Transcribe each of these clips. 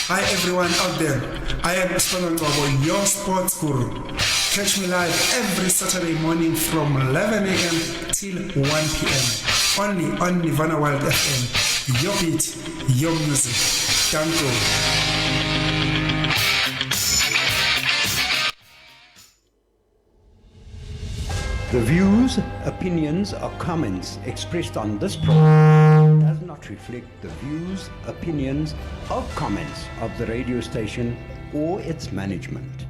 Hi everyone out there. I am Springboks, your sports guru. Catch me live every Saturday morning from 11 a.m. till 1 p.m. Only on Nirvana Wild FM. Your beat, your music. Don't go. The views, opinions, or comments expressed on this program does not reflect the views, opinions, or comments of the radio station or its management.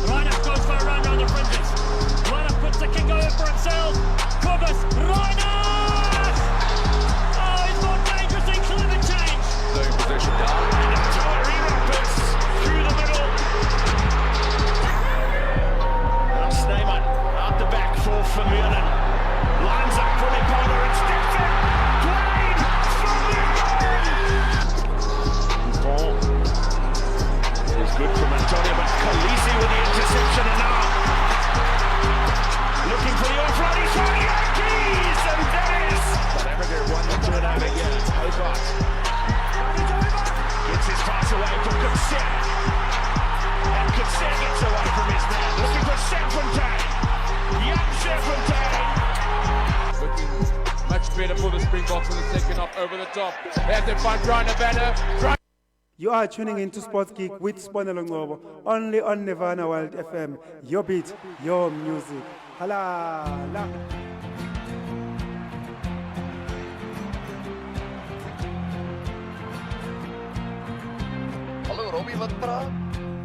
Reiner goes for a run around the fringes. Reiner puts the kick over for himself. Cobus, Reiner! Oh, he's more dangerous than climate change. Losing possession down. Re-rappers through the middle. Now Sneeman out the back for Vermeulen. Lines up for Lepona and steps in. Played from the ball. It's good from Antonio, but Khaleesi with the interception and now looking for the offload. He's on Yankees and there is South Africa 1-2 and over here. It's Hobart. Gets his pass away to Kutsen. And Kutsen gets away from his man. Looking for Serfontein. Young Serfontein. Looking much better for the Springboks in the second half over the top. They have their front runner banner. You are tuning into Sports Geek with Spongeboks, only on Nirvana Wild FM. Your beat, your music. Hala. Hallo Robbie, wat praat?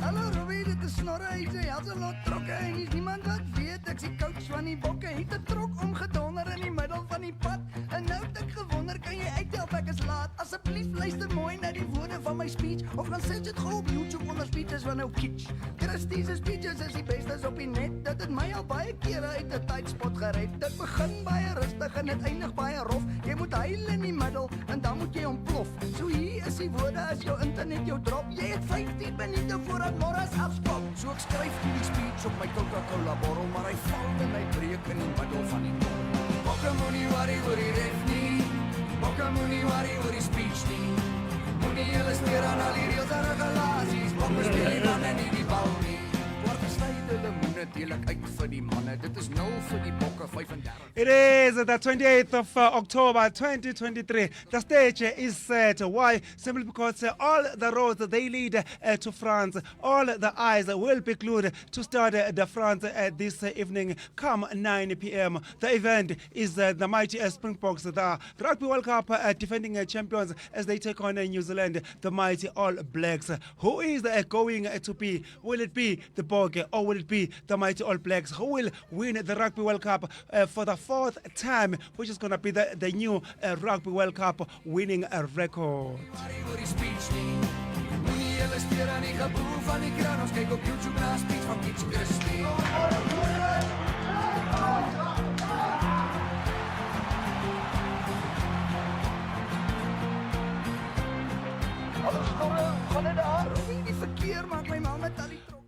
Hallo Robbie, dit is Snorre, hy sê hy's 'n lot trokke en is niemand wat weet ek sien coach van die bokke het 'n trok omgedonder in die middel van die pad. En nou het ek gewonder, kan jy uittel of ek is laat? Asseblief luister mooi na die woorde van my speech of gaan sit dit gou op YouTube onder speeches van nou kitsch. Christie's speeches is die bestes op die net. Dit het my al baie kere uit 'n tydspot gered. Dit begin baie rustig en dit eindig baie rof. Jy moet huil in die middel en dan moet jy ontplof. So hier is die woorde as jou internet jou drop. Jy het 15 minute voordat Morris afskop. So ek skryf die speech op my Coca-Cola bottel, maar hy val en hy breek in die middel van die bottel. Bokke moenie worry oor die ref nie. Bokke moenie worry oor die speech nie. Moenie julle steur aan al die reëls en regulasies. Bokke speel nie dan nie die bal nie. Kwart gestyde lemoene deel ek uit vir die manne. Dit is 0 vir die bokke 35. It is the 28th of October 2023. The stage is set. Why? Simply because all the roads they lead to France. All the eyes will be glued to start the France this evening come 9 p.m. The event is the mighty Springboks, the Rugby World Cup defending champions as they take on New Zealand, the mighty All Blacks. Who is going to be? Will it be the Bokke or will it be the mighty All Blacks? Who will win the Rugby World Cup for the 4th time, which is going to be the new Rugby World Cup winning record?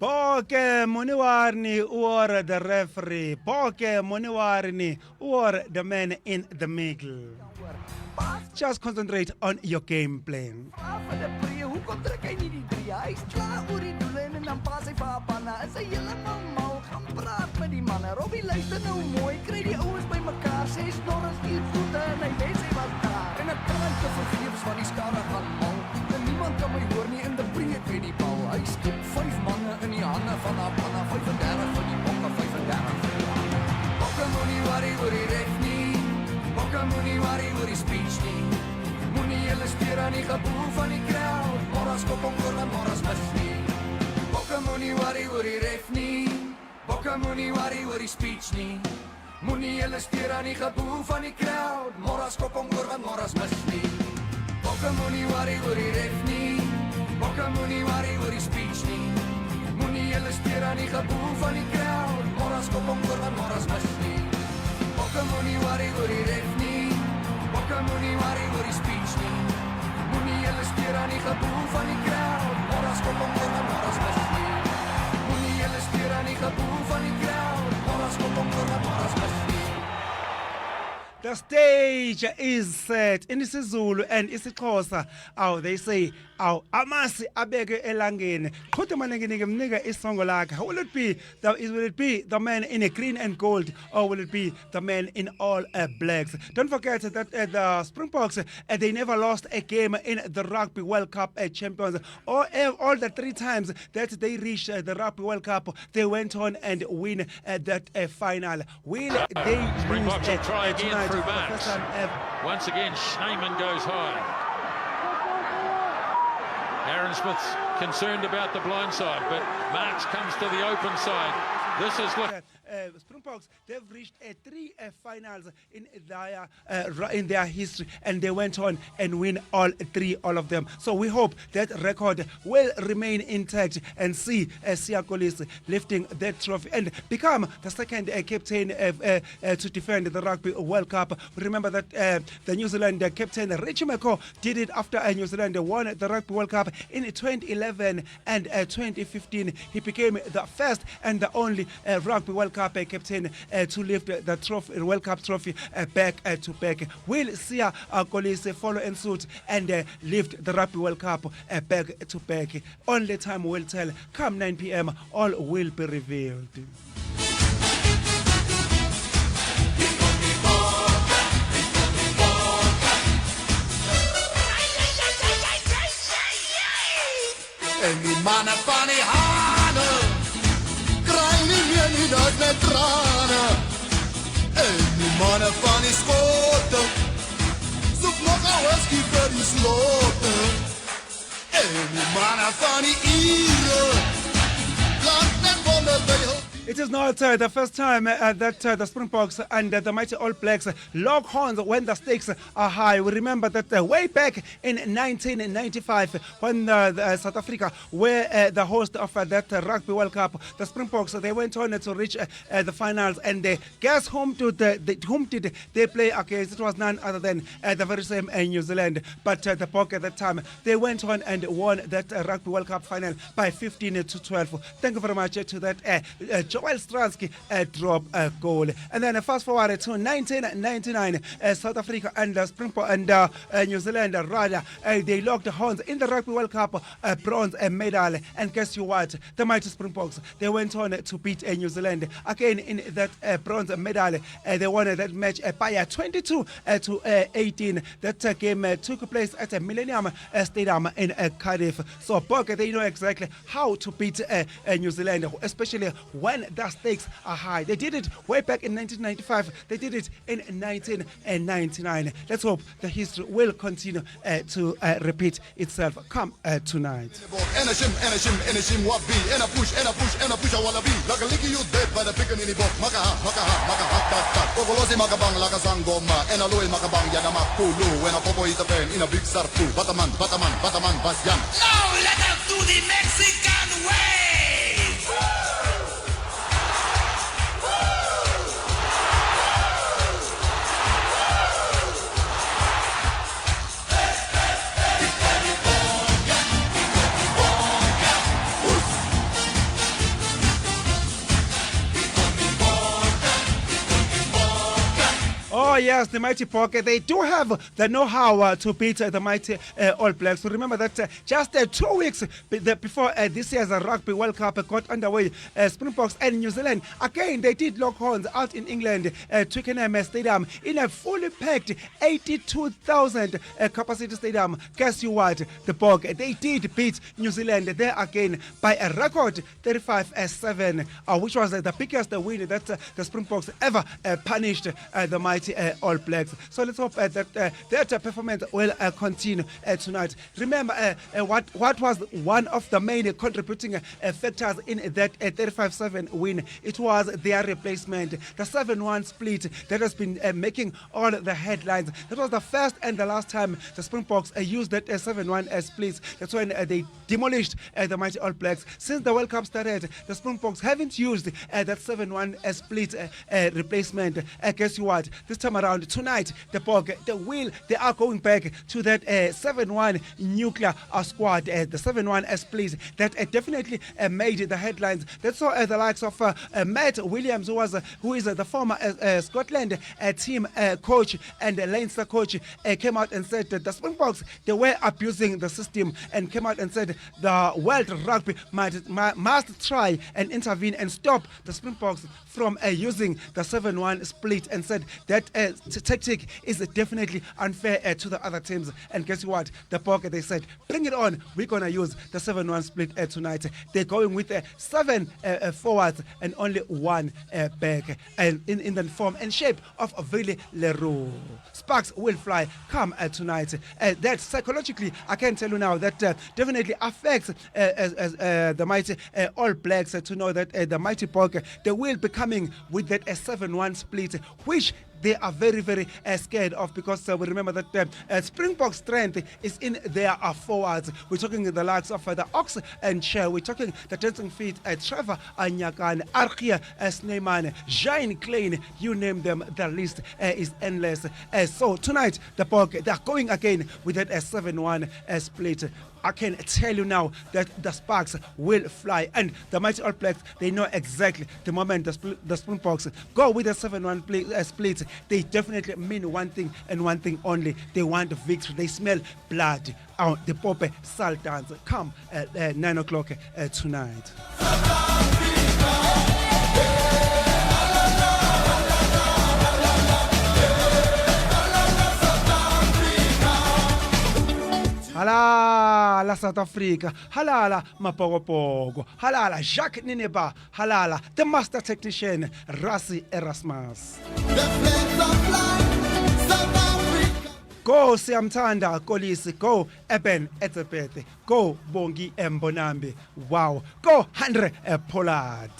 Bokke Moniwarni or the referee. Bokke Moniwarni or the man in the middle. Just concentrate on your game plan. Hoe kom trek hy nie die drie? Hy's klaar oor die doele en dan pas hy vir Panna. Is hy heeltemal mal, gaan praat met die manne. Robbie luister nou mooi, kry die ouens by mekaar. Sê Snorres die voete en hy weet hy was daar. En ek kan te vergeefs van die skare van mal. En niemand kan my hoor nie in die breek met die bal. Hy skiep 5 manne in die hande van Panna. 35 van die bokke, 35 van die hande. Bokke moenie worry oor die ref nie. Bokke moenie worry oor die speech nie. Moenie julle steur aan die geboel van die crowd. Morras kop om oor, want morras mis nie. Bokke moenie worry oor die ref nie. Bokke moenie worry oor die speech nie. Moenie julle steur aan die geboel van die crowd. Morras kop om oor, want morras mis nie. Bokke moenie worry oor die ref nie. Bokke moenie worry oor die speech nie. Moenie julle steur aan die geboel van die crowd. Morras kop om oor, want morras mis nie. Bokke moenie worry oor die ref nie. Bokke moenie worry oor die speech nie. Moenie julle steur aan die geboel van die crowd. Morras kop om oor, want morras mis nie. Moenie julle steur aan die geboel van die crowd. Morras kop om oor, want morras mis nie. The stage is set in isiZulu and isiXhosa. They say, amasi abeke elangeni. Khothe manenginike mnika isongo lakhe. Will it be the man in a green and gold, or will it be the man in all blacks? Don't forget that the Springboks they never lost a game in the Rugby World Cup champions. All the 3 times that they reached the Rugby World Cup, they went on and win that final. Will they Springboks lose will try again tonight through for the Marks. first time? Once again, Schneemann goes high. Aaron Smith's concerned about the blind side, but Marks comes to the open side. This is what... Springboks, they've reached 3 finals in their history, and they went on and win all of them. So we hope that record will remain intact and see Siya Kolisi lifting that trophy and become the second captain to defend the Rugby World Cup. Remember that the New Zealand captain Richie McCaw did it after New Zealand won the Rugby World Cup in 2011 and 2015. He became the first and the only Rugby World Cup captain to lift the trophy, World Cup trophy back to back. Will Siya Kolisi follow in suit and lift the Rugby World Cup back to back? Only time will tell. Come 9 p.m., all will be revealed. En die mannen van die hanen krijgen niet meer niet uit met tranen. En die mannen van die schoten zoek nog een whisky voor die sloten. En die mannen van die Ieren laat net van de beugel. It is not the first time that the Springboks and the mighty All Blacks lock horns when the stakes are high. We remember that way back in 1995 when South Africa were the host of that Rugby World Cup, the Springboks, they went on to reach the finals, and guess whom did they play against? It was none other than the very same New Zealand. But the Bok at that time, they went on and won that Rugby World Cup final by 15-12. Thank you very much to that Joel Stransky drop goal. And then fast forward to 1999, South Africa and Springbok and New Zealand rather they locked horns in the Rugby World Cup bronze medal. And guess you what? The mighty Springboks, they went on to beat New Zealand again in that bronze medal. They won that match by 22-18. That game took place at Millennium Stadium in Cardiff. So Bok, they know exactly how to beat New Zealand, especially when the stakes are high. They did it way back in 1995. They did it in 1999. Let's hope the history will continue to repeat itself come tonight. En a shim, what be? And a push, I wanna be. Like a licky you dead by the picking in the book. Maka, tat. Ogolosi makabang like a sangoma. And a loy makabang yanama kulu. When a popo eat a pen in a big sartu. Bataman, basyan. Now let us do the Mexican way. Oh yes, the mighty Pocket. They do have the know-how to beat the mighty All Blacks. So remember that just 2 weeks before this year's Rugby World Cup got underway, Springboks and New Zealand, again, they did lock horns out in England, Twickenham Stadium, in a fully packed 82,000 capacity stadium. Guess you what? The Bog, they did beat New Zealand there again by a record 35-7, which was the biggest win that the Springboks ever punished the mighty All Blacks. So let's hope that that performance will continue tonight. Remember what was one of the main contributing factors in that 35-7 win? It was their replacement, the 7-1 split that has been making all the headlines. That was the first and the last time the Springboks used that 7-1 split. That's when they demolished the mighty All Blacks. Since the World Cup started, the Springboks haven't used that 7-1 split replacement. Guess you what? This time time around tonight, they are going back to that 7-1 nuclear squad, the 7-1 split that definitely made the headlines. That saw the likes of Matt Williams, who is the former Scotland team coach and Leinster coach, came out and said that the Springboks, they were abusing the system, and came out and said the World Rugby must try and intervene and stop the Springboks from using the 7-1 split, and said that tactic is definitely unfair to the other teams. And guess what? The Bokke, they said, bring it on. We're going to use the 7-1 split tonight. They're going with 7 forwards and only 1 back, and in the form and shape of Vili Leroux. Sparks will fly come tonight. That psychologically, I can tell you now, that definitely affects the mighty All Blacks to know that the mighty Bokke, they will be coming with that 7-1 split, which they are very, very scared of, because we remember that Springbok strength is in their forwards. We're talking the likes of the Ox and Cher. We're talking the dancing feet, Trevor Anyakan, Arkia Snyman, Jane Klein, you name them, the list is endless. So tonight, the Bokke, they are going again with that 7-1 split. I can tell you now that the Sparks will fly, and the mighty All Blacks, they know exactly the moment the Springboks go with the 7-1 split. They definitely mean one thing and one thing only. They want victory. They smell blood. The Pope Sultans come at 9 o'clock tonight. Halala South Africa, halala Mapogopoko, halala Jacques Nineba, halala the master technician Rassi Erasmus. Go Siamtanda Kolisi, go Eben Etepete, go Bongi Mbonambi, wow, go Andre Pollard.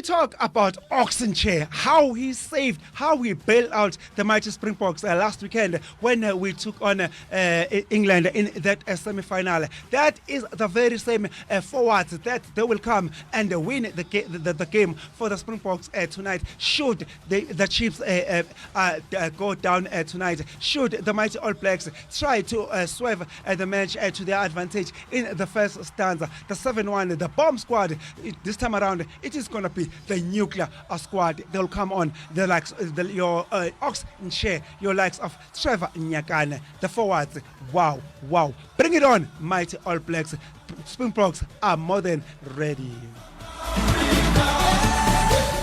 Talk about Oxen Chair, how he saved, how he bailed out the mighty Springboks last weekend when we took on England in that semi-final. That is the very same forwards that they will come and win the game for the Springboks tonight. Should the Chiefs go down tonight, should the mighty All Blacks try to swerve the match to their advantage in the first stanza, the 7-1, the bomb squad, this time around, it is going to be the nuclear squad. They'll come on the likes your Ox and Share, your likes of Trevor Nyakane, the forwards. Wow, bring it on, mighty All Blacks. Springboks are more than ready.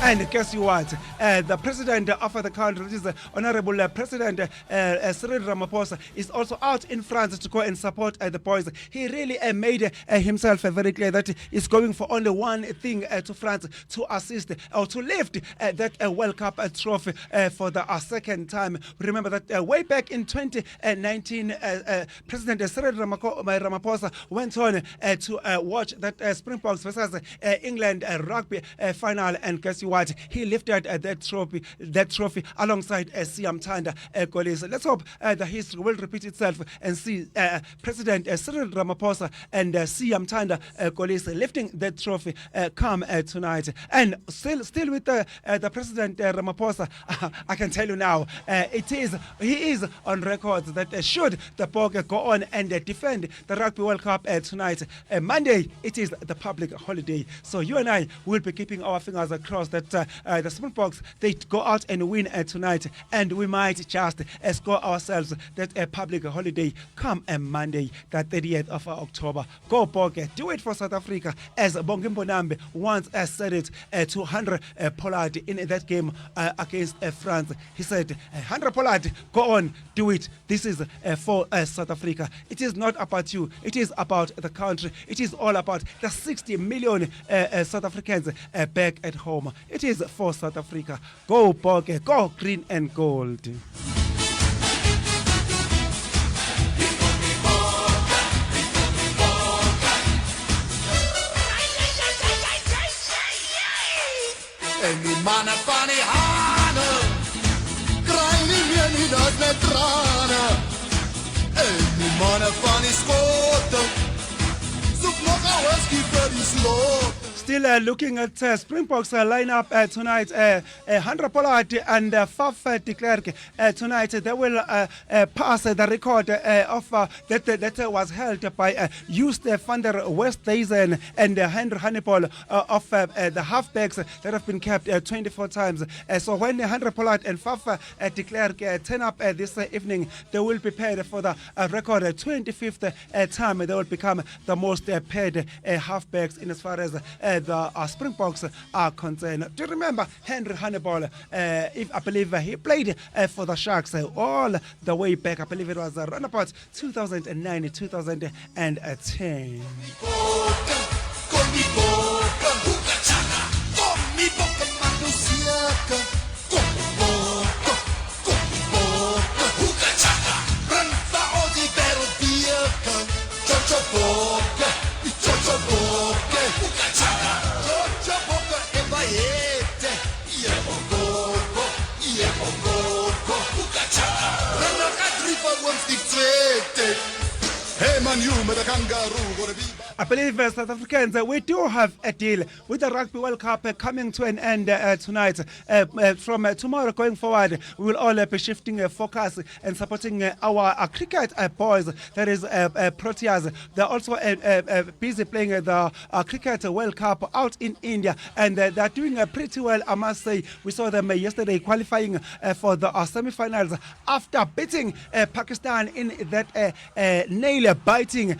And guess what? The president of the country, which is the Honorable President Cyril Ramaphosa, is also out in France to go and support the boys. He really made himself very clear that he's going for only one thing to France, to assist or to lift that World Cup trophy for the second time. Remember that way back in 2019, President Cyril Ramaphosa went on to watch that Springboks versus England rugby final, and guess what? He lifted that trophy alongside Siam Tanda Kolisi. Let's hope the history will repeat itself and see President Cyril Ramaphosa and Siam Tanda Kolisi lifting that trophy come tonight. And still with the President Ramaphosa, I can tell you now, he is on record that should the Bokke go on and defend the Rugby World Cup tonight, Monday, it is the public holiday. So you and I will be keeping our fingers crossed that the Springboks, they go out and win tonight, and we might just score ourselves that public holiday come Monday, the 30th of October. Go Bokke, do it for South Africa, as Bongimbo Nambe once said it to Andre Pollard in that game against France. He said, Andre Pollard, go on, do it. This is for South Africa. It is not about you. It is about the country. It is all about the 60 million South Africans back at home. It is for South Africa. Go Bokke, go green and gold. manne van die hane, kraai nie meer nie, dat net trane. En die manne van die skote, soek nog een whisky vir die slote. Still looking at Springboks lineup tonight. Handra Pollard and Faf de Klerk tonight. They will pass the record of that was held by Joost van der Westhuizen and Henry Hannibal of the halfbacks that have been kept 24 times. So when Handra Pollard and Faf de Klerk turn up this evening, they will be paid for the record 25th time. They will become the most paid halfbacks in as far as the Springboks are concerned. Do you remember Henry Hannibal? If I believe he played for the Sharks all the way back. I believe it was around about 2009, 2010. I believe South Africans, we do have a deal with the Rugby World Cup coming to an end tonight. From tomorrow going forward, we will all be shifting focus and supporting our cricket boys, that is Proteas. They're also busy playing the Cricket World Cup out in India, and they're doing pretty well, I must say. We saw them yesterday qualifying for the semi-finals after beating Pakistan in that nail-biting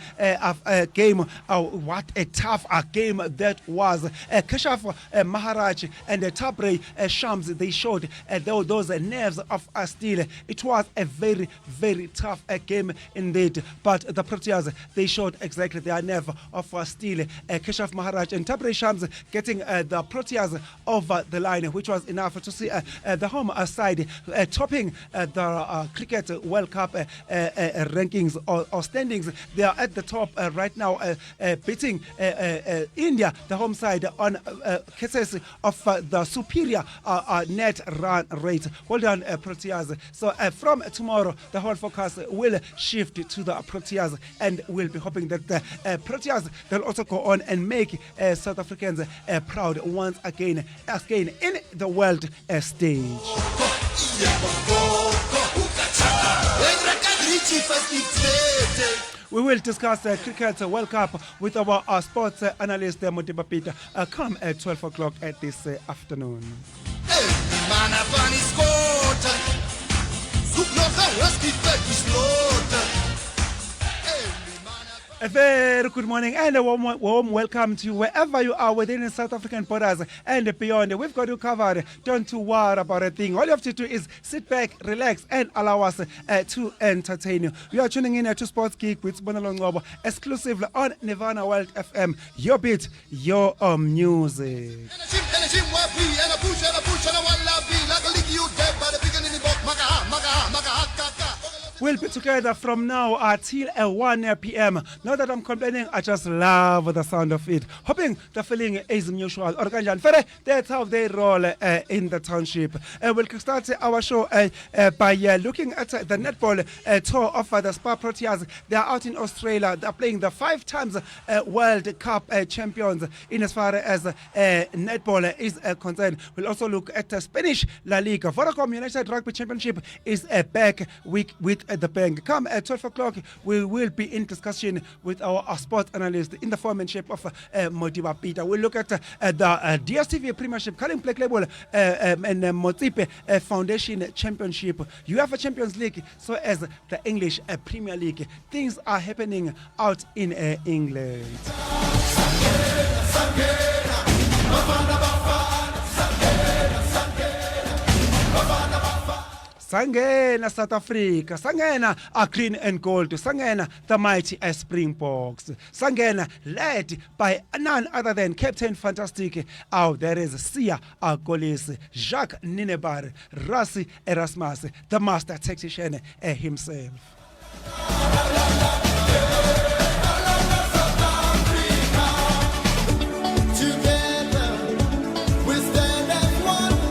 game. What a tough game that was. Keshaf Maharaj and Tabrey Shams, they showed those nerves of steel. It was a very, very tough game indeed. But the Proteas, they showed exactly their nerve of steel. Keshaf Maharaj and Tabrey Shams getting the Proteas over the line, which was enough to see the home side topping the Cricket World Cup rankings or standings. They are at the top right now, beating India, the home side, on cases of the superior net run rate. Well done, Proteas. So from tomorrow, the whole focus will shift to the Proteas, and we'll be hoping that the Proteas, they'll also go on and make South Africans proud once again in the world stage. We will discuss the Cricket World Cup with our sports analyst, Modiba Peter, come at 12 o'clock at this afternoon. A very good morning and a warm welcome to you wherever you are within the South African borders and beyond. We've got you covered. Don't you worry about a thing. All you have to do is sit back, relax, and allow us to entertain you. You are tuning in to Sports Geek with Bonalo Ngobo, exclusively on Nirvana World FM. Your beat, your music. We'll be together from now till 1 p.m. Not that I'm complaining, I just love the sound of it. Hoping the feeling is mutual. That's how they roll in the township. We'll start our show by looking at the netball tour of the Spa Proteas. They are out in Australia. They're playing the 5 times World Cup champions in as far as netball is concerned. We'll also look at the Spanish La Liga. Vodacom United Rugby Championship is back with the bank. Come at 12 o'clock, we will be in discussion with our sports analyst in the form and shape of Modiba Peter. We'll look at the DSTV Premiership, Calling Black Label and Motsipe Foundation Championship, UEFA Champions League, so as the English Premier League. Things are happening out in England. Sangena South Africa, Sangena are green and gold, Sangena the mighty Springboks, Sangena led by none other than Captain Fantastic. Oh, there is Sia Golis, Jacques Ninebar, Rassi Erasmus, the master tactician himself. Together we stand as one.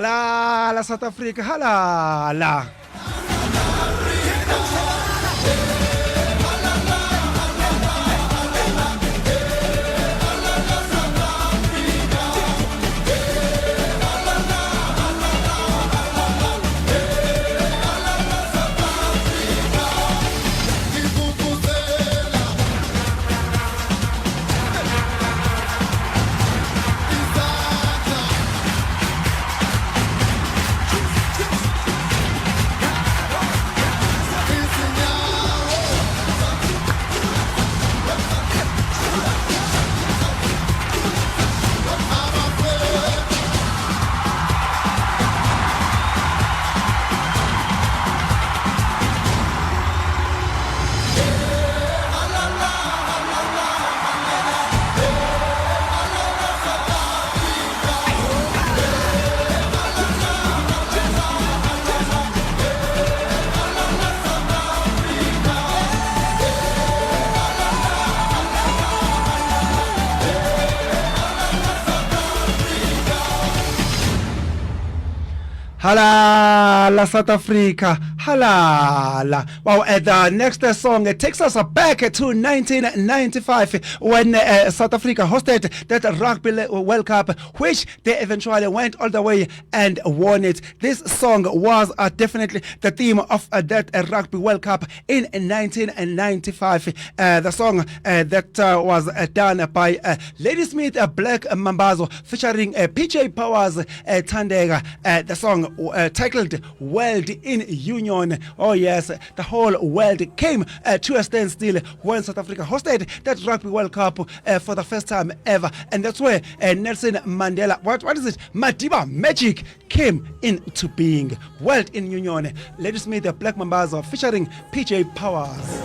Halala South Africa, halala. Halala South Africa, halala. Wow, the next song takes us back to 1995 when South Africa hosted that Rugby World Cup, which they eventually went all the way and won it. This song was definitely the theme of that Rugby World Cup in 1995. The song that was done by Ladysmith Black Mambazo featuring PJ Powers Tandega. The song titled World in Union. Oh yes, the whole world came to a standstill when South Africa hosted that Rugby World Cup for the first time ever, and that's where Nelson Mandela, what is it, Madiba Magic came into being. World in Union, Ladysmith Black Mambazo featuring PJ Powers.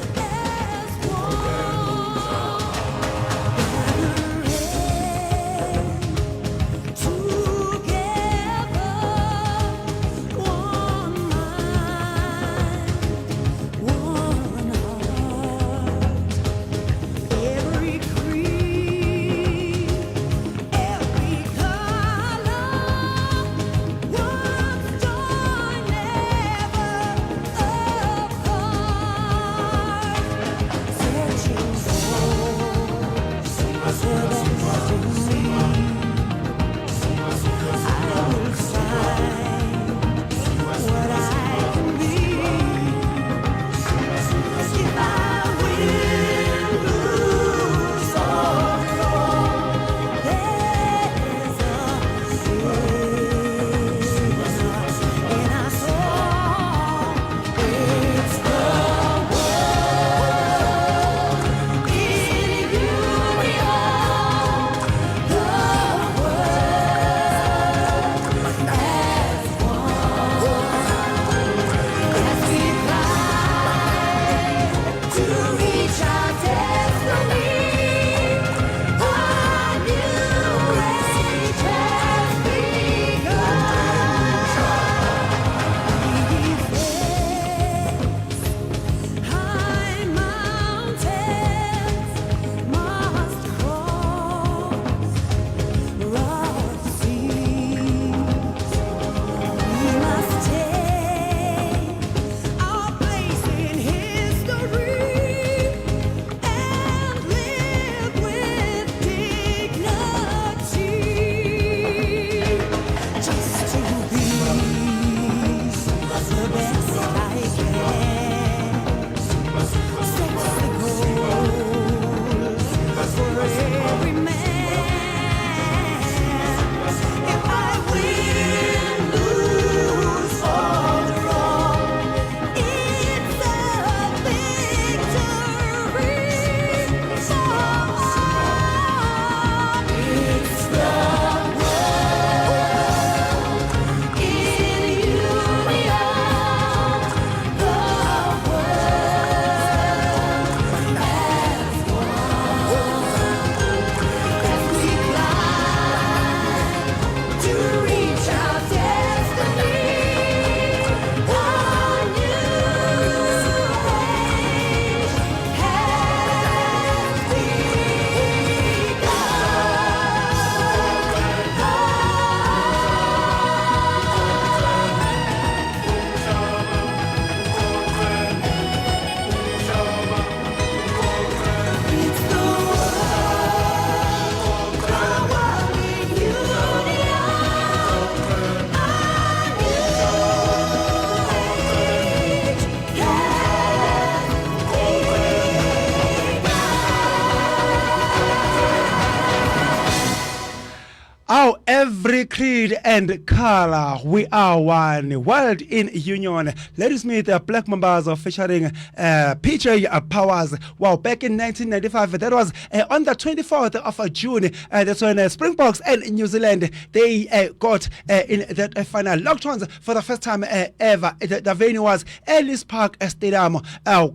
Every creed and color, we are one. World in union. Lady Smith, Black Mambas featuring PJ Powers. Wow, back in 1995, that was on the 24th of June. That's when Springboks and New Zealand, they got in that final. Locked ones for the first time ever. The venue was Ellis Park Stadium.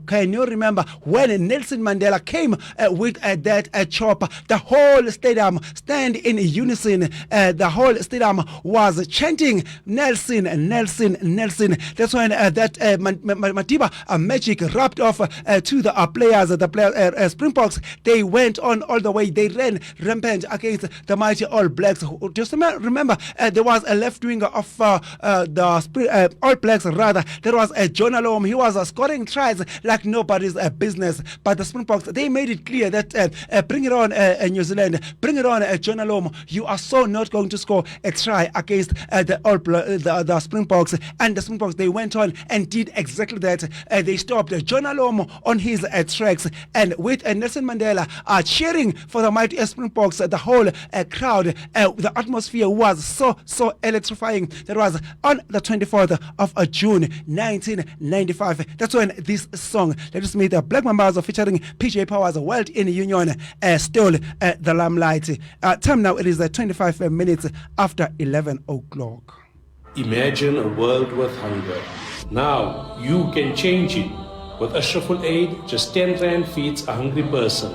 Can you remember when Nelson Mandela came with that chopper? The whole stadium stand in unison. The whole stadium was chanting Nelson, Nelson, Nelson. That's when that Madiba magic rubbed off to the players. The Springboks, they went on all the way. They ran rampant against the mighty All Blacks. Just remember, there was a left winger of the All Blacks, rather. There was John Alom. He was scoring tries like nobody's business. But the Springboks, they made it clear that bring it on, New Zealand. Bring it on, John Alom. You are so not going to score a try against the Springboks. And the Springboks, they went on and did exactly that. They stopped John Alom on his tracks. And with Nelson Mandela cheering for the mighty Springboks, the whole crowd, the atmosphere was so electrifying. That was on the 24th of June 1995. That's when this song, Let Us Meet the Black Mambas featuring PJ Powers, World in Union, stole the limelight. Time now, it is 25 minutes after 11 o'clock. Imagine a world with hunger. Now you can change it. With Ashraful Aid, just 10 Rand feeds a hungry person.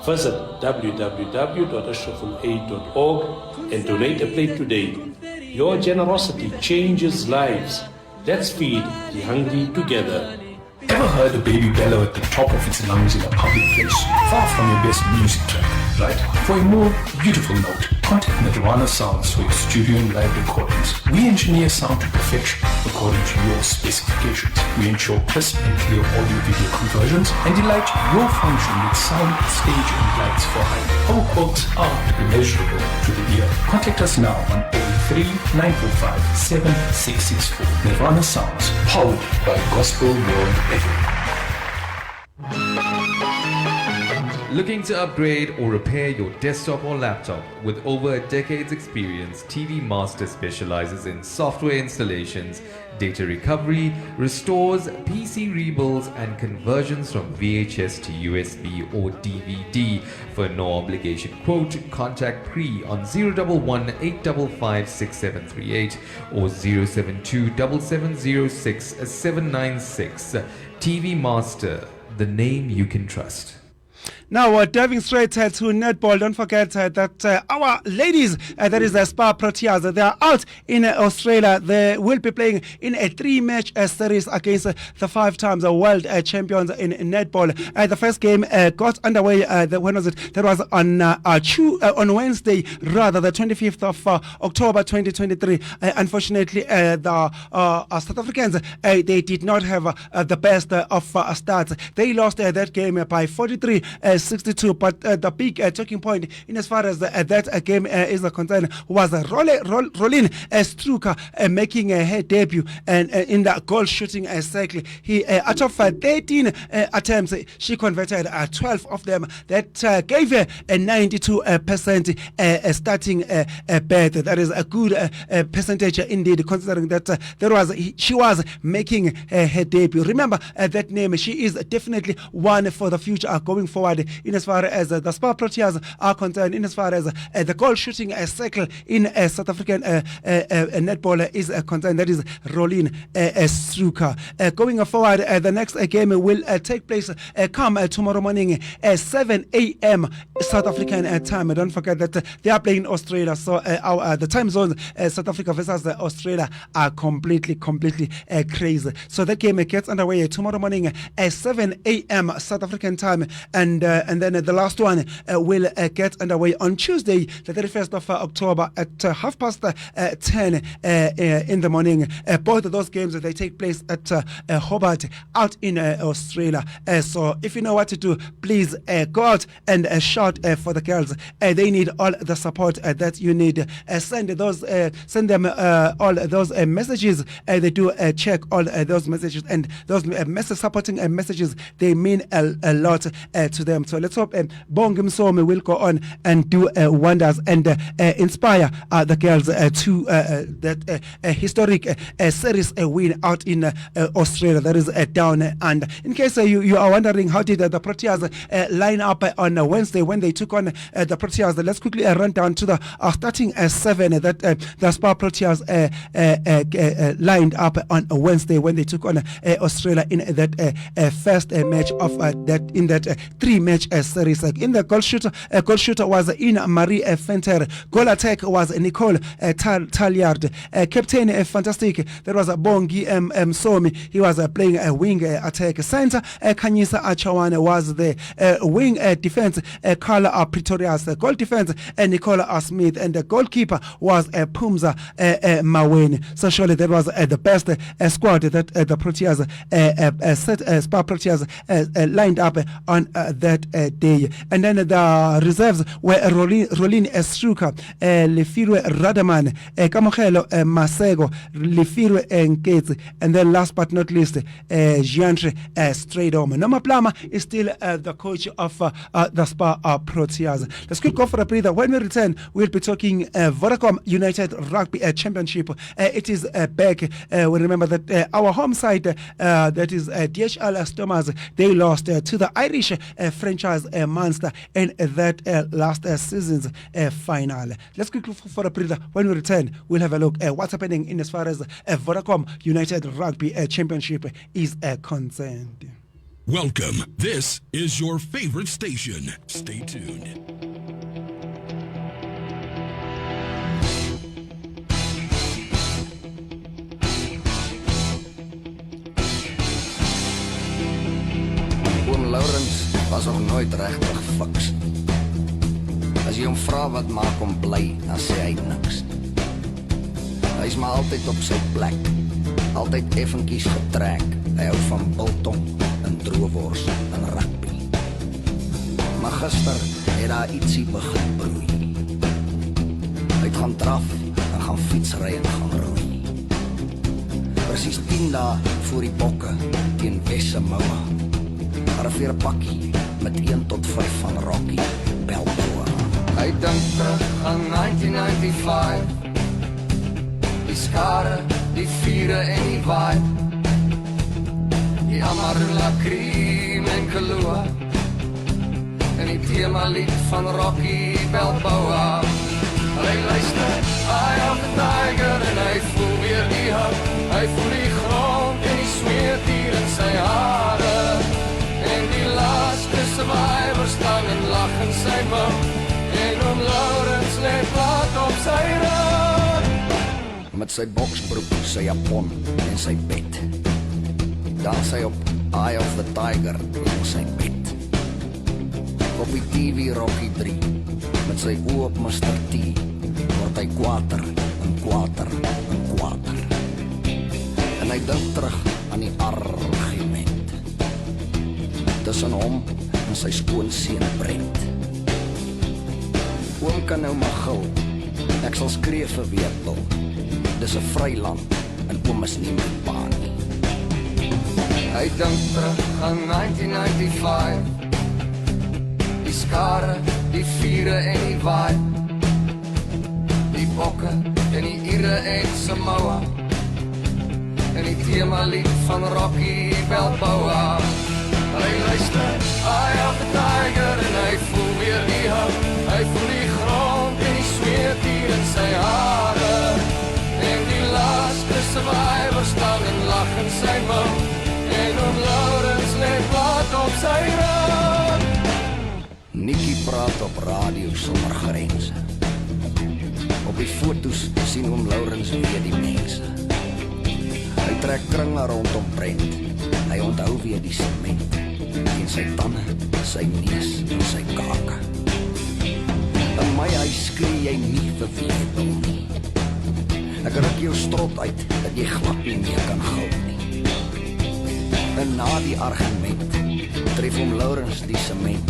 Visit www.ashrafulaid.org and donate a plate today. Your generosity changes lives. Let's feed the hungry together. Ever heard a baby bellow at the top of its lungs in a public place? Far from your best music track, right? For a more beautiful note, contact Nirvana Sounds for your studio and live recordings. We engineer sound to perfection according to your specifications. We ensure crisp and clear audio-video conversions and delight your function with sound, stage and lights for hire. Our quotes are immeasurable to the ear. Contact us now on 083-945-7664. Nirvana Sounds, powered by Gospel World FM. Looking to upgrade or repair your desktop or laptop? With over a decade's experience, TV Master specializes in software installations, data recovery, restores, PC rebuilds and conversions from VHS to USB or DVD. For no obligation quote, contact Pre on 011 855 6738 or 072 7706 796. TV Master, the name you can trust. Now, diving straight to netball, don't forget that our ladies, that is the Spa Proteas, they are out in Australia. They will be playing in a 3-match series against the 5 times world champions in netball. The first game got underway, when was it? That was on Wednesday, rather, the 25th of October 2023. Unfortunately, the South Africans, they did not have the best of starts. They lost that game by 43-62, but the big talking point in as far as that game is concerned was Rolin Strucker making her debut and in the goal shooting cycle. He out of 13 attempts, she converted 12 of them. That gave her a 92% starting bet. That is a good percentage indeed, considering that she was making her debut. Remember that name. She is definitely one for the future going forward in as far as the Spa Proteas are concerned, in as far as the goal shooting cycle in South African netball is concerned. That is Rolin Strucker. Going forward, the next game will take place come tomorrow morning at 7 a.m. South African time. Don't forget that they are playing Australia, so the time zones South Africa versus Australia are completely crazy. So that game gets underway tomorrow morning at 7 a.m. South African time, and then the last one will get underway on Tuesday, the 31st of October at 10:30 in the morning. Both of those games, they take place at Hobart out in Australia. So if you know what to do, please go out and shout for the girls. They need all the support that you need. Send them all those messages. They do check all those messages, and those supporting messages, they mean a lot to them. So let's hope Bongi Msomi will go on and do wonders and inspire the girls to that historic series win out in Australia. That is down under. In case you are wondering how did the Proteas line up on Wednesday when they took on the Proteas, let's quickly run down to the starting 7 that the Spar Proteas lined up on Wednesday when they took on Australia in that first match of that 3-match series. In the goal shooter was Ina Marie Fenter. Goal attack was Nicole Talliard. Captain fantastic. There was a Bongi Msomi. He was playing a wing attack. Center Kanyisa Achawane was the wing defense. Carla Pretorius. Goal defense Nicola Smith, and the goalkeeper was Pumza Maweni. So surely that was the best squad that the Proteas Spar Proteas lined up on that day. And then the reserves were Rolin Estruka, Lefirwe Radaman, Kamogelo Masego, Lefirwe Nketsi, and then last but not least, Jeantre Stradom. Noma Plama is still the coach of the Spar Proteas. Let's quick go for a breather. When we return, we'll be talking Vodacom United Rugby Championship. It is back. We remember that our home side, that is DHL Stormers, they lost to the Irish franchise Munster in that last season's final. Let's quickly for a breather. When we return, we'll have a look at what's happening in as far as Vodacom United Rugby Championship is concerned. Welcome. This is your favorite station. Stay tuned. Oom Laurens was nog nooit regtig fiks. As jy hom vra wat maak hom bly, dan sê hy niks. Hy is maar altyd op sy plek, altyd effenkies getrek. Hy hou van biltong en droewors en rugby. Maar gister het daar ietsie begin broei. Hy het gaan draf en gaan fietsry en gaan roei. Presies 10 dae voor die bokke teen Wessamoa. Arriveer pakkie met 1 tot 5 van Rocky Balboa. Hy dink terug aan 1995. Die skare, die viere en die vibe. Die Amarula Cream en Kahlua. En die thema lied van Rocky Balboa. Hy luister, Eye of the Tiger, en hy voel weer die hout. Hy voel die grond en die smeert hier in sy hare. En die laaste survivor staan en lag in sy mouw. En oom Laurens lê plat op sy rug. Met sy boksbroek, sy japon en sy bed. Dans hy op Eye of the Tiger in sy bed. Op die TV Rocky 3, met sy oë op Mr. T, word hy kwater en kwater en kwater. En hy dink terug aan die argument tussen hom en sy skoonseun Brent. Oom kan nou maar gil, ek sal skree vir wie ek wil. Dis 'n vryland en oom is nie my pa nie. Hy dink terug aan 1995. Die skare, die viere en die vibe. Die bokke en die Ire en Samoa. En die thema lied van Rocky Balboa. Hy luister, Eye of the Tiger, en hy voel weer die hout. Hy voel die grond en die smeert hier in sy hare. En die laaste survivor staan en lag in sy mouw. En oom Laurens lê plat op sy rug. Nikkie praat op radio sonder grense. Op die foto's sien oom Laurens weer die mense. Hy trek kringe rondom Brent. Hy onthou weer die sement. En sy tande, sy neus en sy kake. In my huis skree jy nie vir wie jy wil nie. Ek ruk jou strot uit, dat jy glad nie meer kan gou nie. En na die argument, tref oom Laurens die sement.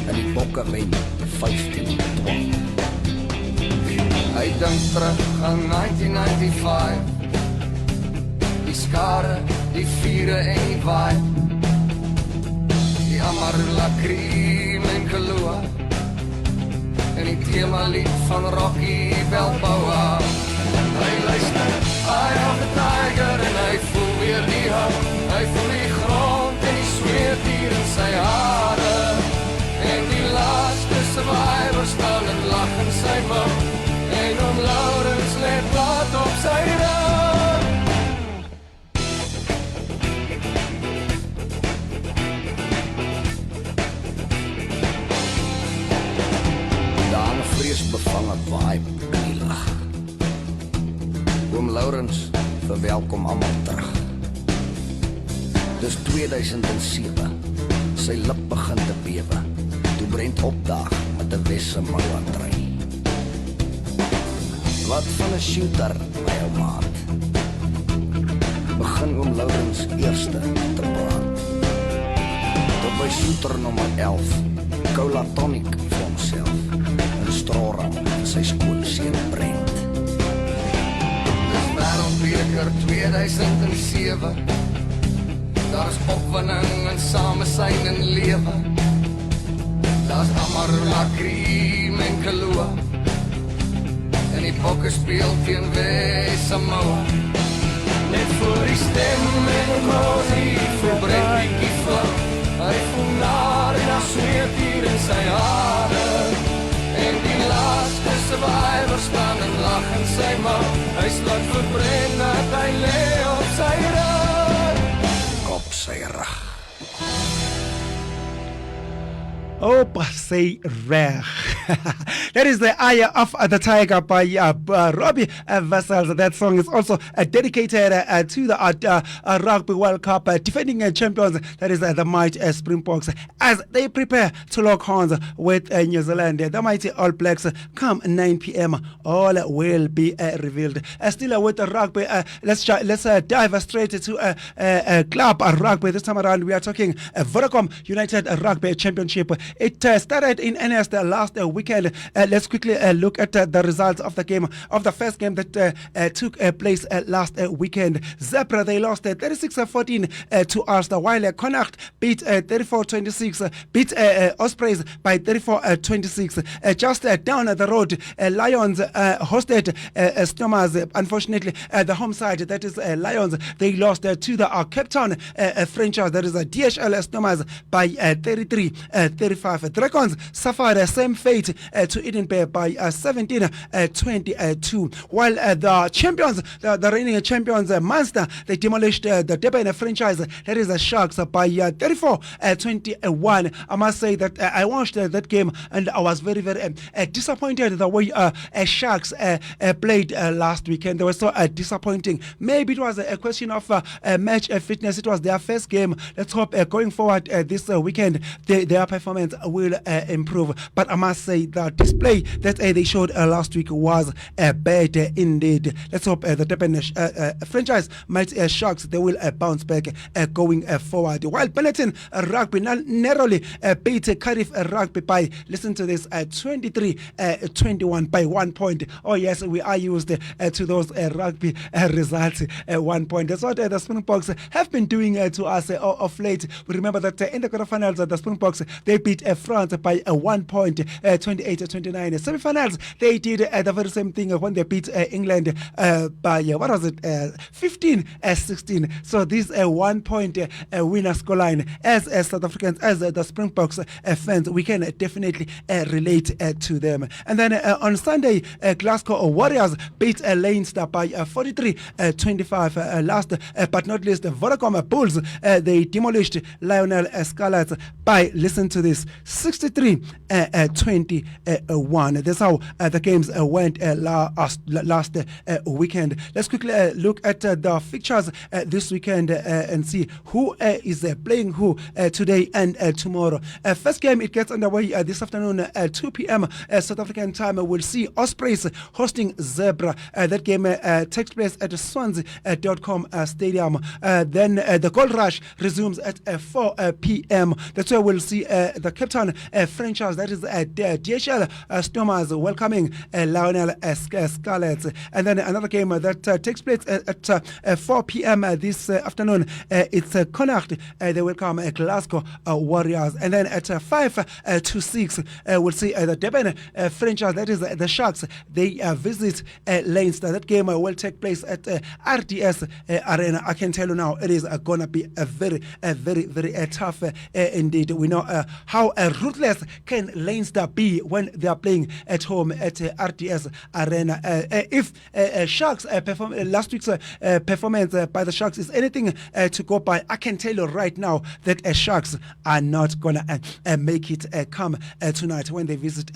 En die bokke wen 15-12. Hy dink terug aan 1995. Die skare, die viere en die vibe. Die Amarula Cream en Kalua en die thema lied van Rocky Balboa. Hy luister, eye of the tiger en hy voel weer die hou. Hy voel die grond en die zweet hier in sy hare. En die laaste survivor staan en lach in sy mouw. En om Laurens let plat op sy rug. Daar 'n vreesbevange vibe in die lug. Oom Laurens, verwelkom almal terug. Dis 2007, sy lip begin te bewe, toe Brent opdaag met 'n wesse mouatrei. Wat van 'n shooter, my ou maat? Begin oom Laurens eerste te praat. Tot by shooter nommer 11, Cola Tonic vir homself, en Stroram vir sy skoonseun Brent. Dis Wêreldbeker 2007, daar is opwinding en samesyn en lewe. Daar's Amarula Cream en Kalua, en die bokke speel teen Samoa. Net voor die stem en emosie voel Brent bietjie flauw. Hy voel naar en daar zweet hier in sy hare. En die laaste survivor staan en lach in sy mouw. Hy sluit vir Brent dat hy lê op sy rug. Op sy rug. Op sy reg. That is the Eye of the Tiger by Robbie Vessels. That song is also dedicated to the Rugby World Cup defending champions. That is the mighty Springboks as they prepare to lock horns with New Zealand. The mighty All Blacks come 9 p.m. All will be revealed. Still with the rugby, let's dive straight to club rugby. This time around, we are talking Vodacom United Rugby Championship. It started in earnest last weekend. Let's quickly look at the results of the game, of the first game that took place last weekend. Zebra, they lost 36-14 to Ulster, while Connacht beat 34-26, beat Ospreys by 34-26. Just down the road, Lions hosted Stormers. Unfortunately, the home side, that is Lions, they lost to the Cape Town franchise, that is DHL Stormers, by 33-35. Dragons suffered the same fate to Edinburgh by 17-22. While the champions, the reigning champions, Munster, they demolished the Durban franchise, that is the Sharks, by 34-21. I must say that I watched that game and I was very, very disappointed the way Sharks played last weekend. They were so disappointing. Maybe it was a question of match fitness. It was their first game. Let's hope going forward this weekend their performance will improve. But I must say the display that they showed last week was bad indeed. Let's hope the Durban franchise might Sharks, they will bounce back going forward. While Benetton Rugby narrowly beat Cardiff Rugby by, listen to this, 23-21 by 1 point. Oh yes, we are used to those rugby results. 1 point. That's what the Springboks have been doing to us of late. We remember that in the quarterfinals, the Springboks, they beat France by 1 point, 28-29. Semi-finals, they did the very same thing when they beat England by, 15-16. So this 1 point winner scoreline, as South Africans, as the Springboks fans, we can definitely relate to them. And then on Sunday, Glasgow Warriors beat Leinster by 43-25. Last but not least, the Vodacom Bulls, they demolished Lionel Scarlets by, listen to this, 63-21. That's how the games went last weekend. Let's quickly look at the fixtures this weekend and see who is playing who today and tomorrow. First game, it gets underway this afternoon at 2 p.m. South African time. We'll see Ospreys hosting Zebra. That game takes place at the Swansea.com Stadium. Then the Gold Rush resumes at 4 p.m. That's where we'll see the Cape Town franchise, that is DHL Stormers welcoming Lionel Scarlets. And then another game that takes place at 4 p.m. This afternoon, it's Connacht. They welcome Glasgow Warriors. And then at 5 to 6, we'll see the Durban franchise, that is the Sharks. They visit Leinster. That game will take place at RDS Arena. I can tell you now, it is going to be a very tough indeed. We know how ruthless can Leinster be when they are playing at home at RDS Arena. If Sharks last week's performance by the Sharks is anything to go by, I can tell you right now that Sharks are not going to make it come tonight when they visit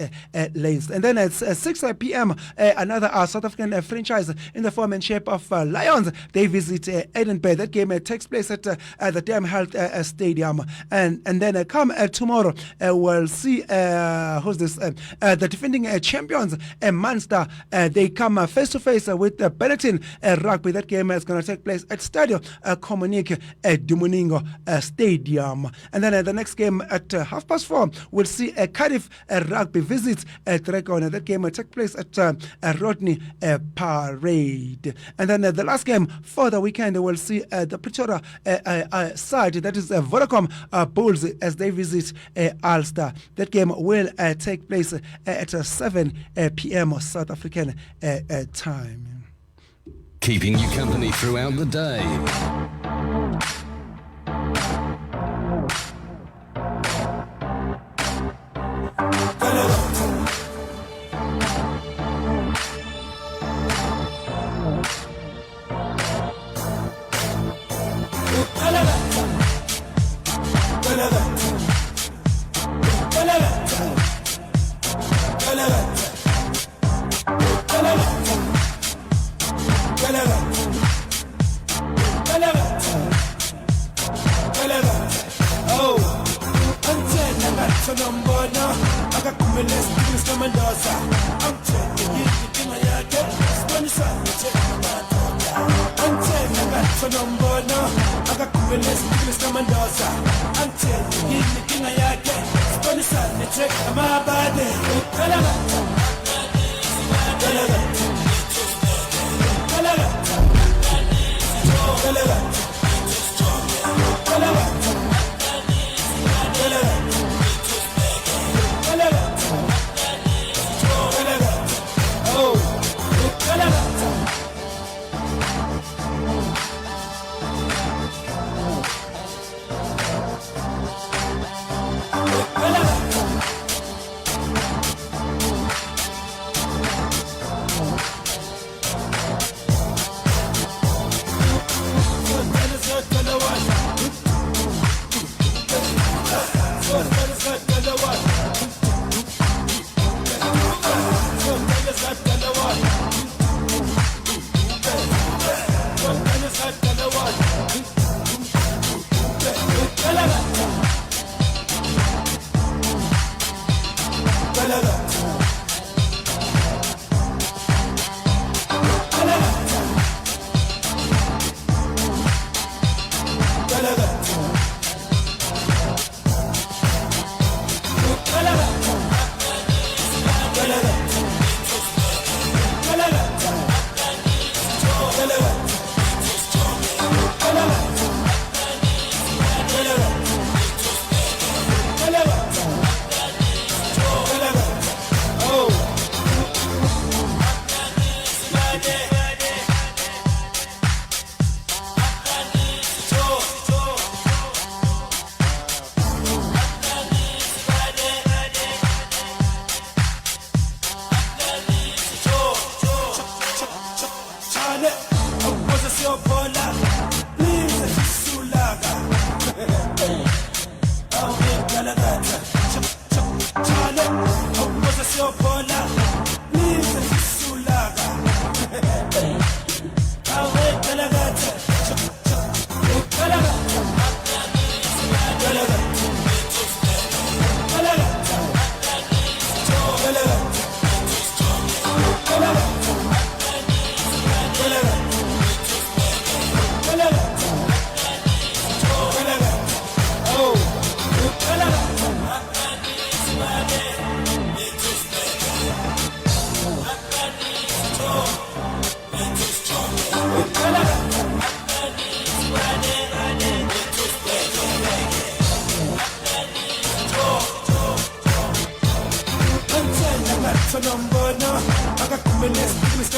Leinster. And then at 6 p.m., another South African franchise in the form and shape of Lions, they visit Edinburgh. That game takes place at the Dam Health Stadium. And then come tomorrow, we'll see who's this? The defending champions, Munster. They come face to face with Benetton Rugby. That game is going to take place at Stadio Comunique Dumoningo Stadium. And then the next game at 4:30, we'll see Cardiff Rugby visits Dragon. That game will take place at Rodney Parade. And then the last game for the weekend, we'll see the Pretoria side, that is Vodacom Bulls, as they visit Ulster. That game will take place at 7 p.m. South African time. Keeping you company throughout the day.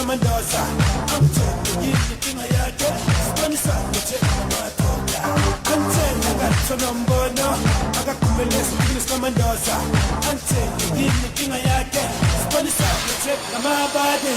Mendoza. I'm telling you, anything I get. Sponsor, you check my toga. I'm telling you, I got to number no. I got Kumeles, Mr. Mendoza. I'm telling you, anything I get. Sponsor, you check my body.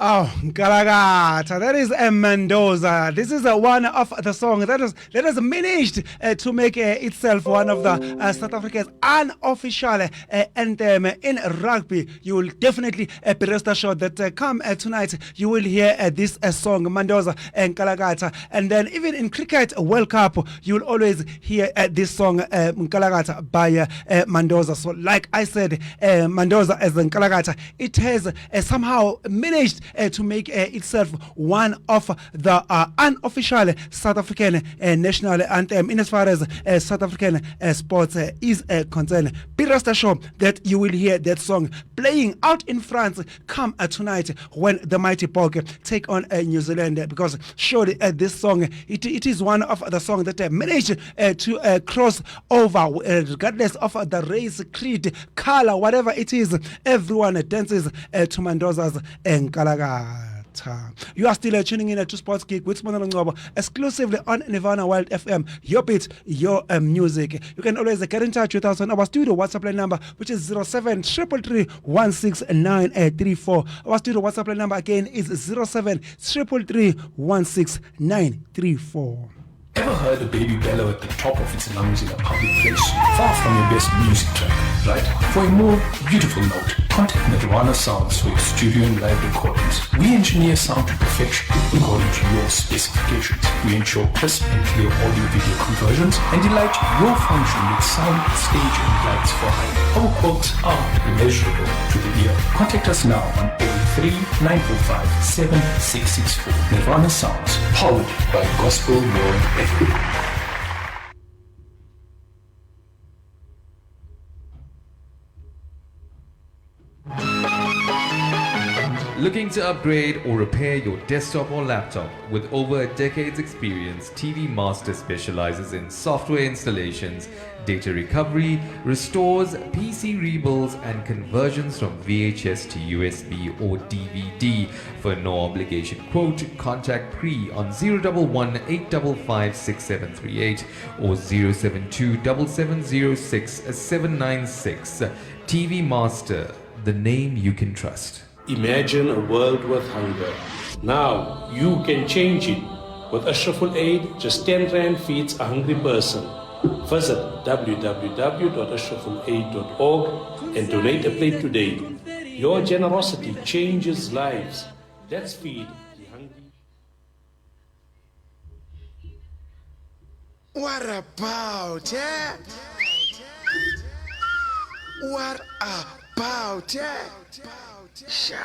Oh, Galagata, that is Mendoza. This is one of the songs that has managed to make itself one of the South Africa's unofficial anthem in rugby. You will definitely be rest assured that come tonight you will hear this song, Mendoza and Galagata. And then even in Cricket World Cup, you will always hear this song, Galagata by Mendoza. So like I said, Mendoza as Galagata, it has somehow managed to make itself one of the unofficial South African national anthem in as far as South African sports is concerned. Be rest assured that you will hear that song playing out in France come tonight when the Mighty Bog take on New Zealand, because surely this song, it is one of the songs that managed to cross over regardless of the race, creed, color, whatever it is. Everyone dances to Mendoza's Nkalaga. You are still tuning in to Sports Geek with Smonalo Ngobo exclusively on Nirvana Wild FM. Your beat, your music. You can always get in touch with us on our studio WhatsApp line number, which is 07-333-16934. Our studio WhatsApp line number again is 07-333-16934. Ever heard a baby bellow at the top of its lungs in a public place, far from your best music track, right? For a more beautiful note, contact Nirvana Sounds for your studio and live recordings. We engineer sound to perfection according to your specifications. We ensure crisp and clear audio-video conversions and delight your function with sound, stage and lights for hire. Our quotes are immeasurable to the ear. Contact us now on 083-945-7664. Nirvana Sounds, powered by Gospel World FM. Looking to upgrade or repair your desktop or laptop? With over a decade's experience, TV Master specializes in software installations, data recovery, restores, PC rebuilds and conversions from VHS to USB or DVD. For no obligation quote, contact Pre on 011 855 6738 or 072 7706 796. TV Master, the name you can trust. Imagine a world with hunger. Now you can change it. With Ashraful Aid, just 10 Rand feeds a hungry person. Visit www.ashrafulaid.org and donate a plate today. Your generosity changes lives. Let's feed the hungry. What about it? What about it? Sure.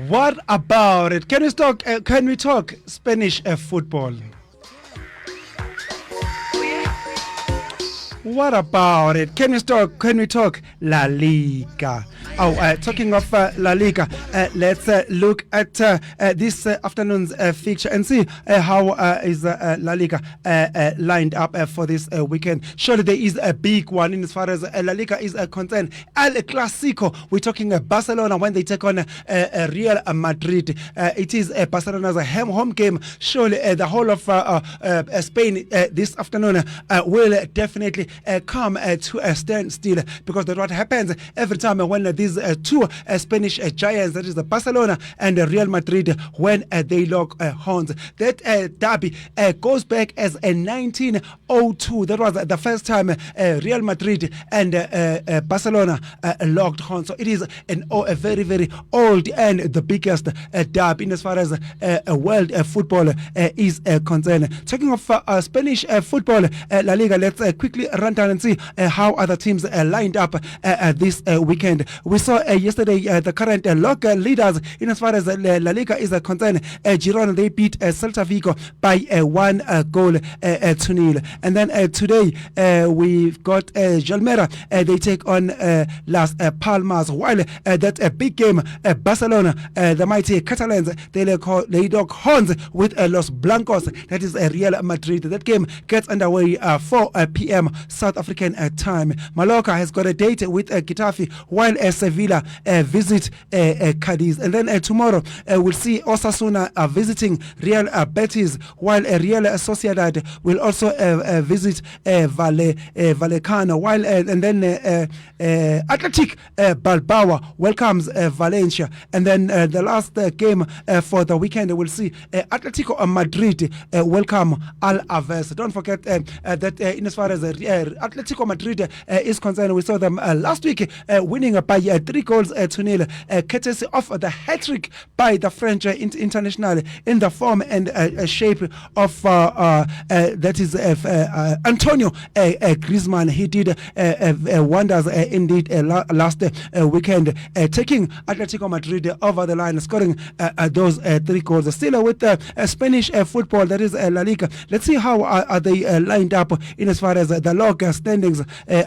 What about it? Can we talk Spanish football? What about it? Can we talk La Liga? Talking of La Liga, let's look at this afternoon's fixture and see how is La Liga lined up for this weekend. Surely there is a big one in as far as La Liga is concerned. El Clasico, we're talking Barcelona when they take on Real Madrid. It is Barcelona's home game. Surely the whole of Spain this afternoon will definitely come to a standstill, because that's what happens every time when these two Spanish giants, that is the Barcelona and Real Madrid, when they lock horns. That derby goes back as a 1902. That was the first time Real Madrid and Barcelona locked horns. So it is a very, very old and the biggest derby in as far as world football is concerned. Talking of Spanish football, La Liga, let's quickly run down and see how other teams lined up this weekend. We saw yesterday the current local leaders in as far as La Liga is concerned. Girona, they beat Celta Vigo by 1 goal to nil. And then today we've got Jalmera, they take on Las Palmas, while that big game, Barcelona, the mighty Catalans, they lock horns with Los Blancos, that is Real Madrid. That game gets underway 4 p.m. South African time. Mallorca has got a date with Getafe, while Sevilla visit Cadiz. And then tomorrow we'll see Osasuna visiting Real Betis, while Real Sociedad will also visit Vallecano, while and then Athletic Bilbao welcomes Valencia. And then the last game for the weekend, we'll see Atletico Madrid welcome Alaves. Don't forget that in as far as Atletico Madrid is concerned, we saw them last week winning by 3 goals to nil, courtesy of the hat-trick by the French international in the form and shape of that is Antonio Griezmann. He did wonders indeed last weekend, taking Atletico Madrid over the line, scoring those 3 goals. Still with Spanish football, that is La Liga. Let's see how are they lined up in as far as the log standings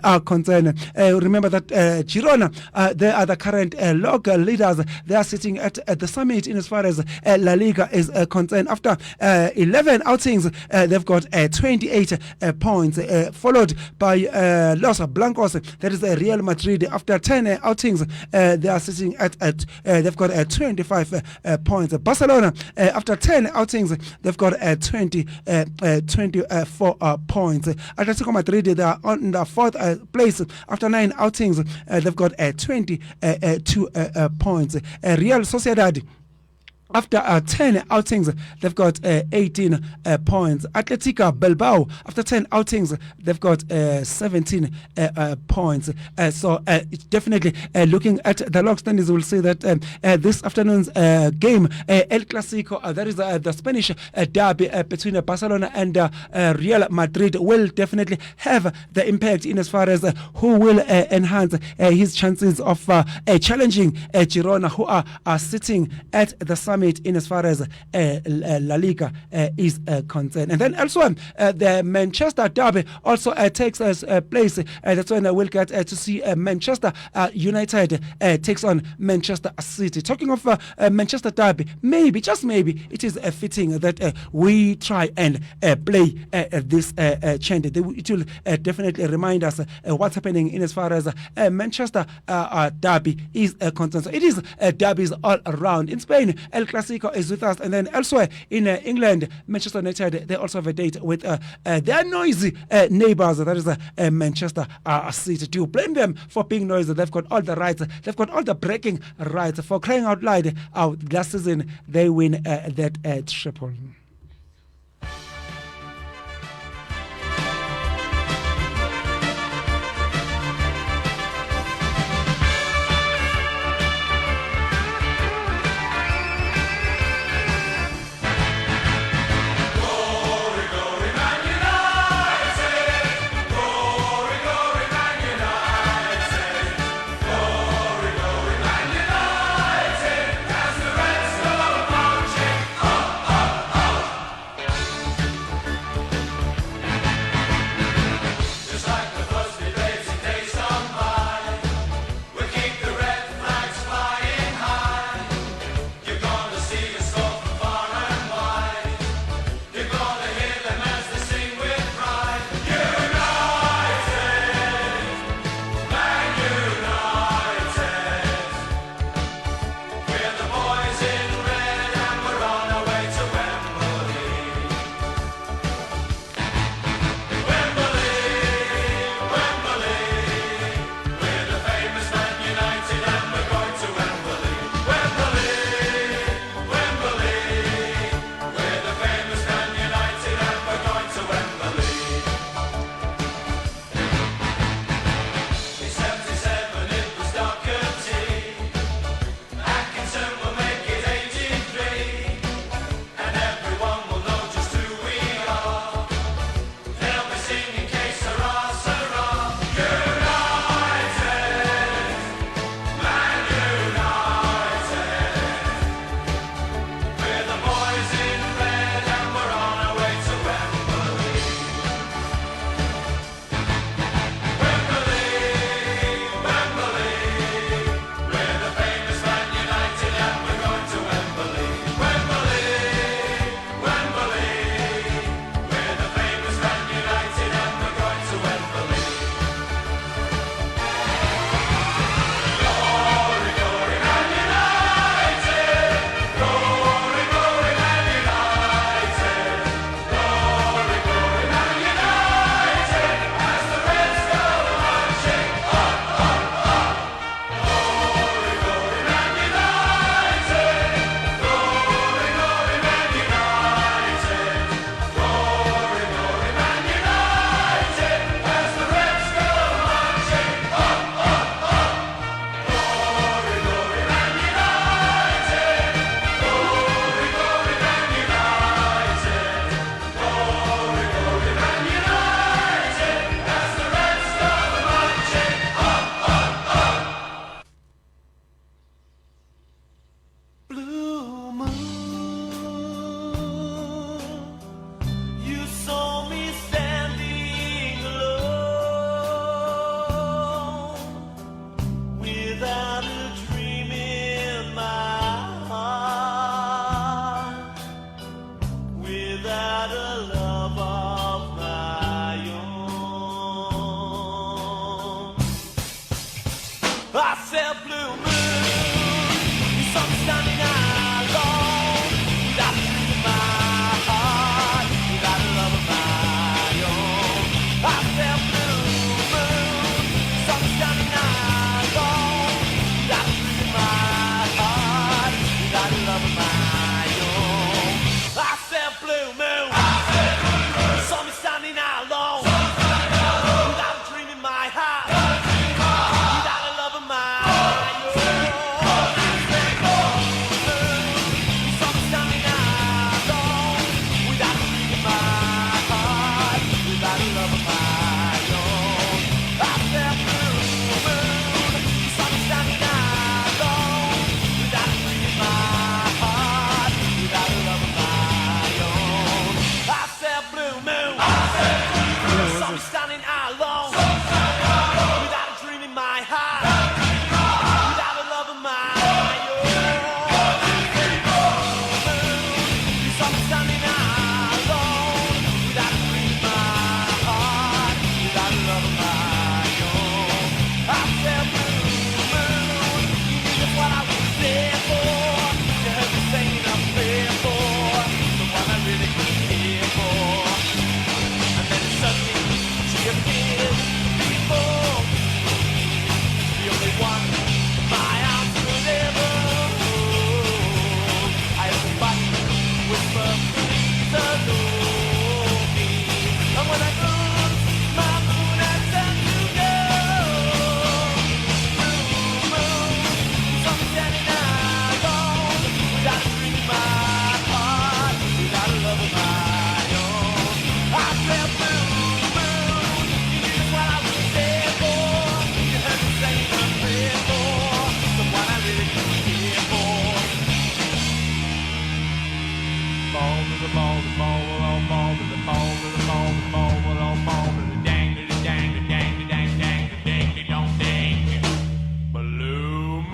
are concerned. Remember that Girona, they are the current log leaders. They are sitting at the summit in as far as La Liga is concerned. After 11 outings, they've got 28 points, followed by Los Blancos, that is Real Madrid. After 10 outings, they are sitting at they've got 25 points. Barcelona, after 10 outings, they've got 24 points. Atletico Madrid, they are on the 4th place. After 9 outings, they've got 22 points. Real Sociedad, after 10 outings, they've got 18 points. Atletico Bilbao, after 10 outings, they've got 17 points. So it's definitely looking at the log standings, we'll see that this afternoon's game, El Clasico, that is the Spanish derby between Barcelona and Real Madrid, will definitely have the impact in as far as who will enhance his chances of challenging Girona, who are sitting at the summit in as far as La Liga is concerned. And then elsewhere, the Manchester derby also takes place. That's when we'll get to see Manchester United takes on Manchester City. Talking of Manchester derby, maybe, just maybe, it is fitting that we try and play this chant. It will definitely remind us what's happening in as far as Manchester derby is concerned. So it is derbies all around. In Spain, El Clasico is with us, and then elsewhere in England, Manchester United, they also have a date with their noisy neighbours, that is Manchester City. Do you blame them for being noisy? They've got all the rights, they've got all the breaking rights. For crying out loud, last season they win that triple. I said blue moon, sun standing alone, without a dream in my heart, without a love of my own. I said blue moon, sun standing alone, without a dream in my heart, without a love of my own. I said blue moon, saw me standing alone, without a dream in my heart, without a love of my own. Standing alone, without a dream in my heart, without a love of my own. You saw me standing alone, without a dream in my heart, without a love of my own. I said blue moon, you knew just what I was there for. You heard me singing a prayer for the one I really couldn't care for. And then suddenly she appeared before me, the only one my arms could ever hold. I opened back, whispered, please adore me. And when I looked, my moon had turned to gold. Blue moon, sun standing alone, without a dream in my heart, without a love of my own. I said blue moon, you knew just what I was there for. You heard me saying a prayer for someone I really couldn't care for. Ball to the ball, the ball, the ball, to the ball, to the ball, the ball, the ball, to the dang, to the dang, to dang, to dang, dang, to ding, to don't ding. Blue moon.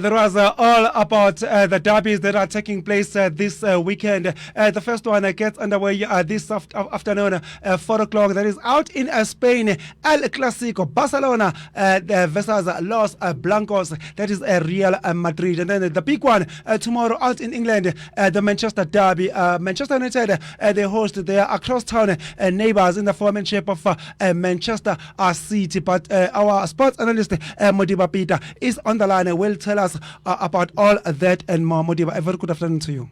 There was all about the derbies that are taking place this weekend. The first one gets underway this afternoon, 4 o'clock. That is out in Spain, El Clasico, Barcelona versus Los Blancos. That is Real Madrid. And then the big one tomorrow out in England, the Manchester derby. Manchester United, they host their across-town neighbours in the form and shape of Manchester City. But our sports analyst, Modiba Peter, is on the line and will tell us about all that and more. Modiba, a very good afternoon to you.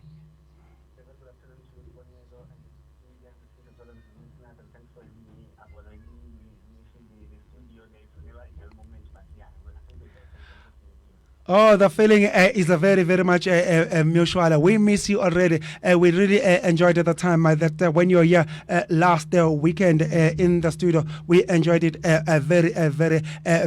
Oh, the feeling is a very, very much mutual. We miss you already. We really enjoyed it the time that when you were here last weekend in the studio. We enjoyed it a very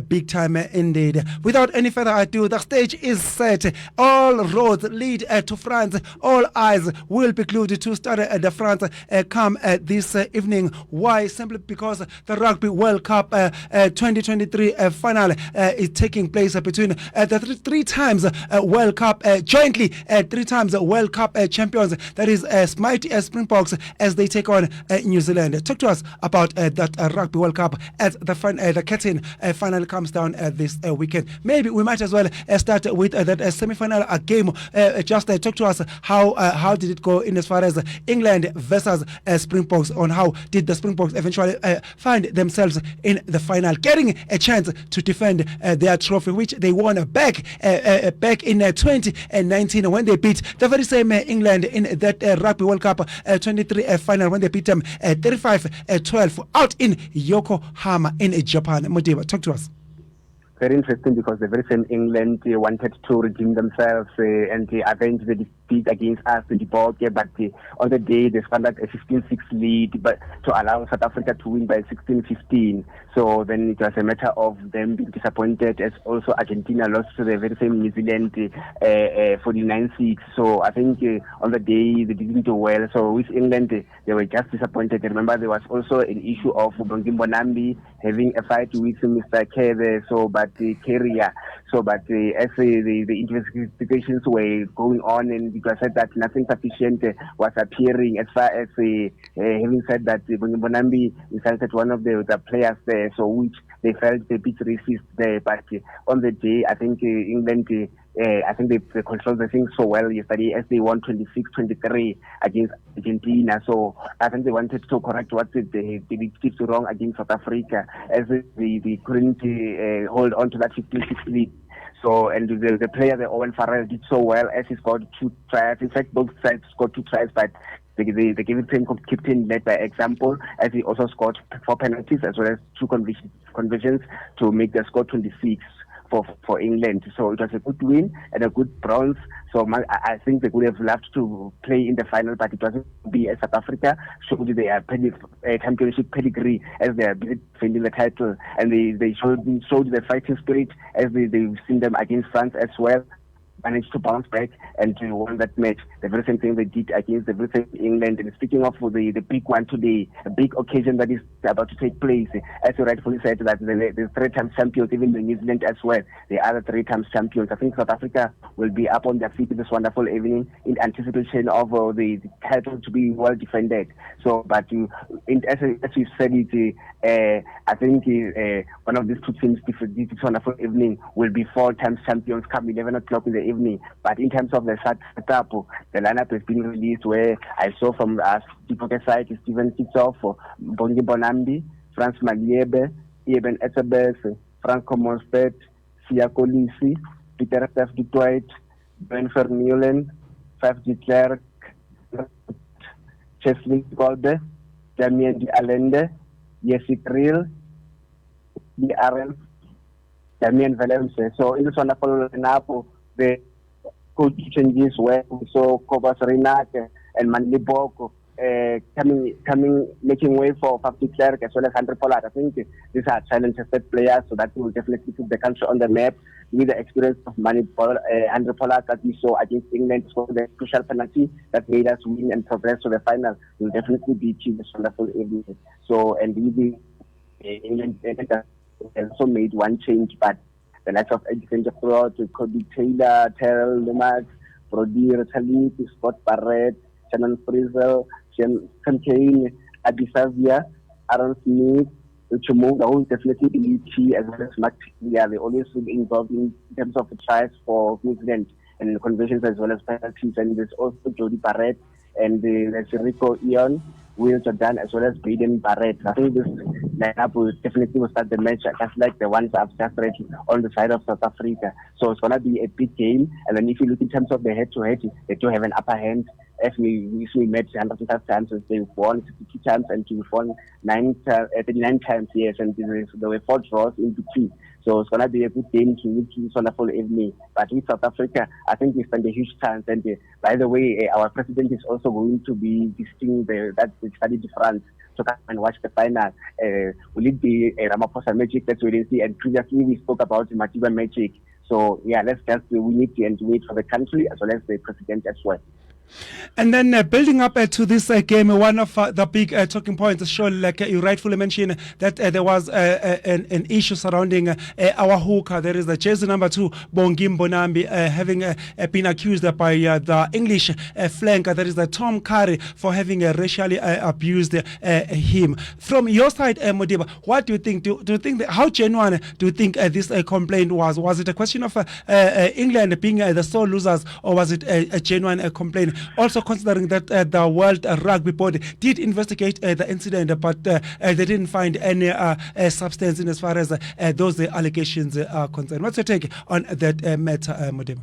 big time indeed. Without any further ado, the stage is set. All roads lead to France. All eyes will be glued to start the France come this evening. Why? Simply because the Rugby World Cup 2023 final is taking place between the three times World Cup jointly 3 times World Cup champions, that is mighty Springboks, as they take on New Zealand. Talk to us about that Rugby World Cup as the curtain finally comes down this weekend. Maybe we might as well start with that semi-final game. Just talk to us how did it go in as far as England versus Springboks, on how did the Springboks eventually find themselves in the final, getting a chance to defend their trophy, which they won back back in 2019 when they beat the very same England in that Rugby World Cup 23 final when they beat them 35-12 out in Yokohama in Japan. Modiba, talk to us. Very interesting because the very same England wanted to redeem themselves and avenge the defeat against us in the ball game, but on the day they scored a 15-6 lead, but to allow South Africa to win by 16-15. So then it was a matter of them being disappointed, as also Argentina lost to the very same New Zealand 49-6. So I think on the day they didn't do well. So with England, they were just disappointed. Remember, there was also an issue of Bongi Mbonambi having a fight with Mr. Kebe, so but the carrier. So but as the investigations were going on, and it was said that nothing sufficient was appearing as far as having said that Bongi Mbonambi insulted one of the players there, so which they felt a bit racist there. But on the day, I think England, I think they controlled the thing so well yesterday as they won 26-23 against Argentina. So I think they wanted to correct what they did wrong against South Africa, as they couldn't hold on to that 15-6 lead. So, and the player, the Owen Farrell, did so well as he scored 2 tries. In fact, both sides scored 2 tries, but they gave it to him, kept him led by example, as he also scored 4 penalties as well as 2 conversions to make the score 26 for England. So it was a good win and a good bronze. So I think they would have loved to play in the final, but it wasn't be as South Africa showed their championship pedigree as they are defending the title, and they showed the fighting spirit as they've seen them against France as well. Managed to bounce back and to win that match. The very same thing they did against the very same England. And speaking of the big one today, a big occasion that is about to take place, as you rightfully said, that the 3-time champions, even the New Zealand as well, the other 3-time champions. I think South Africa will be up on their feet this wonderful evening in anticipation of the title to be well defended. So, but as you said it, I think one of these two teams this wonderful evening will be 4-time champions come 11 o'clock in the evening. But in terms of the setup, the lineup has been released where I saw from Springboks side Steven Kitsoff, Bongi Mbonambi, Frans Maliebe, Eben Etzebeth, Franco Monsted, Sia Kolisi, Peter F. du Toit, Ben Vermeulen, Faf de Klerk, Chesley Golde, Damien de Allende, Jesse Kriel, D. Arends, Damien Valense. So in this wonderful lineup, the coach changes where we saw Kobas Renate and Manly Boko making way for Faf de Klerk as well as Andre Pollard. I think these are challenge-tested players, so that will definitely put the country on the map. With the experience of Andre Pollard that we saw against England for the crucial penalty that made us win and progress to the final, will definitely be achieved this wonderful evening. So, and with England also made one change, but the likes of Edison Jeffrey, Cody Taylor, Terrell Lomax, Brody Retalit, Scott Barrett, Shannon Frizzell, Sam Kane, Adisavia, Aaron Smith, Chumu, the whole definitely be as well as Max. Yeah, they always will be involved in terms of the tries for New Zealand and conversions as well as penalties. And there's also Jody Barrett and there's Rico Ion, Will Jordan as well as Braden Barrett. I think this lineup will definitely start the match just like the ones I've just read on the side of South Africa. So it's going to be a big game. And then if you look in terms of the head-to-head, they do have an upper hand. As we met 105 times, they've won 52 times and we've won 39 times, yes, and there were 4 draws in between. So it's going to be a good game to meet this wonderful evening. But with South Africa, I think we stand a huge chance. And by the way, our president is also going to be visiting the study to France to come and watch the final. Will it be a Ramaphosa magic? Let's wait and see. And previously we spoke about Matiba magic. So yeah, let's just we need to wait for the country as well as the president as well. And then building up to this game, one of the big talking points, surely, like you rightfully mentioned, that there was an issue surrounding our hooker. There is the jersey number 2, Bongi Mbonambi, having been accused by the English flanker. There is the Tom Curry for having racially abused him. From your side, Modiba, what do you think? Do you think how genuine do you think this complaint was? Was it a question of England being the sole losers, or was it a genuine complaint Also considering that the World Rugby Board did investigate the incident, but they didn't find any substance in as far as those allegations are concerned. What's your take on that matter, Modimo?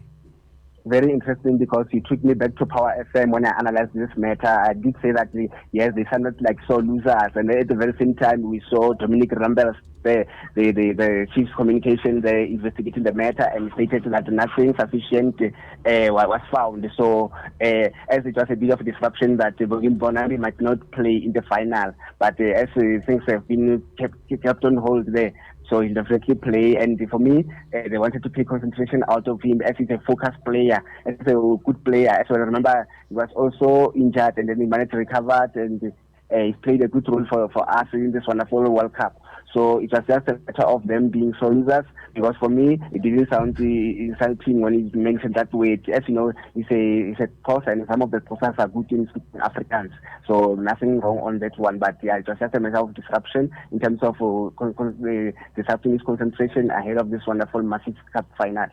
Very interesting, because you took me back to Power FM when I analyzed this matter. I did say that yes, they sounded like sore losers, and at the very same time we saw Dominic Rambel, the chief's communication, there investigating the matter, and stated that nothing sufficient was found. So as it was a bit of a disruption that Bonambi might not play in the final, but as things have been kept on hold there, so he'll definitely play. And for me, they wanted to take concentration out of him, as he's a focused player, as a good player. So I remember he was also injured, and then he managed to recover, and he played a good role for us in this wonderful World Cup. So it was just a matter of them being so losers, because for me, it didn't sound insulting when he mentioned that way. As you know, he's a course, and some of the courses are good in Africans. So nothing wrong on that one. But yeah, it was just a matter of disruption in terms of disrupting his concentration ahead of this wonderful massive cup final.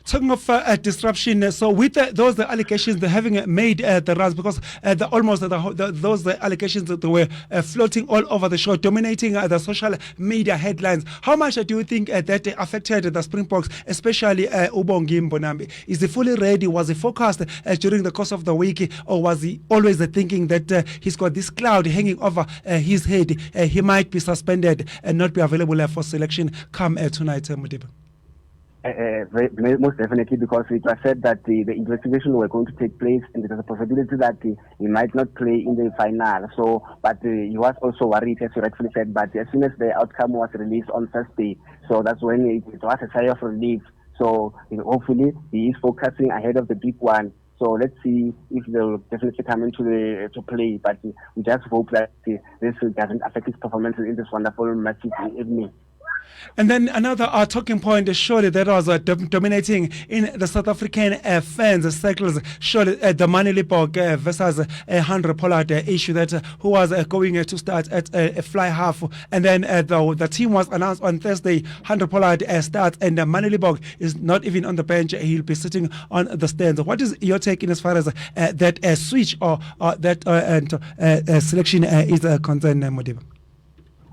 Talking of disruption, so with those allegations, they having made the rounds, because those allegations that they were floating all over the show, dominating the social media headlines. How much do you think that affected the Springboks, especially Ubongi Mbonambi? Is he fully ready? Was he focused during the course of the week, or was he always thinking that he's got this cloud hanging over his head? He might be suspended and not be available for selection come tonight, Modiba? Most definitely, because it was said that the investigation were going to take place, and there was a possibility that he might not play in the final. So, but he was also worried, as you rightfully said. But as soon as the outcome was released on Thursday, so that's when it was a sigh of relief. So hopefully he is focusing ahead of the big one. So let's see if they'll definitely come into to play. But we just hope that this doesn't affect his performance in this wonderful match evening. And then another talking point, surely that was dominating in the South African fans circles, surely the Manilipok versus Henry Pollard issue, that who was going to start at a fly half, and then the team was announced on Thursday. Henry Pollard starts, and Manilipok is not even on the bench. He'll be sitting on the stands. What is your take in as far as that switch or that selection is concerned, Modiba?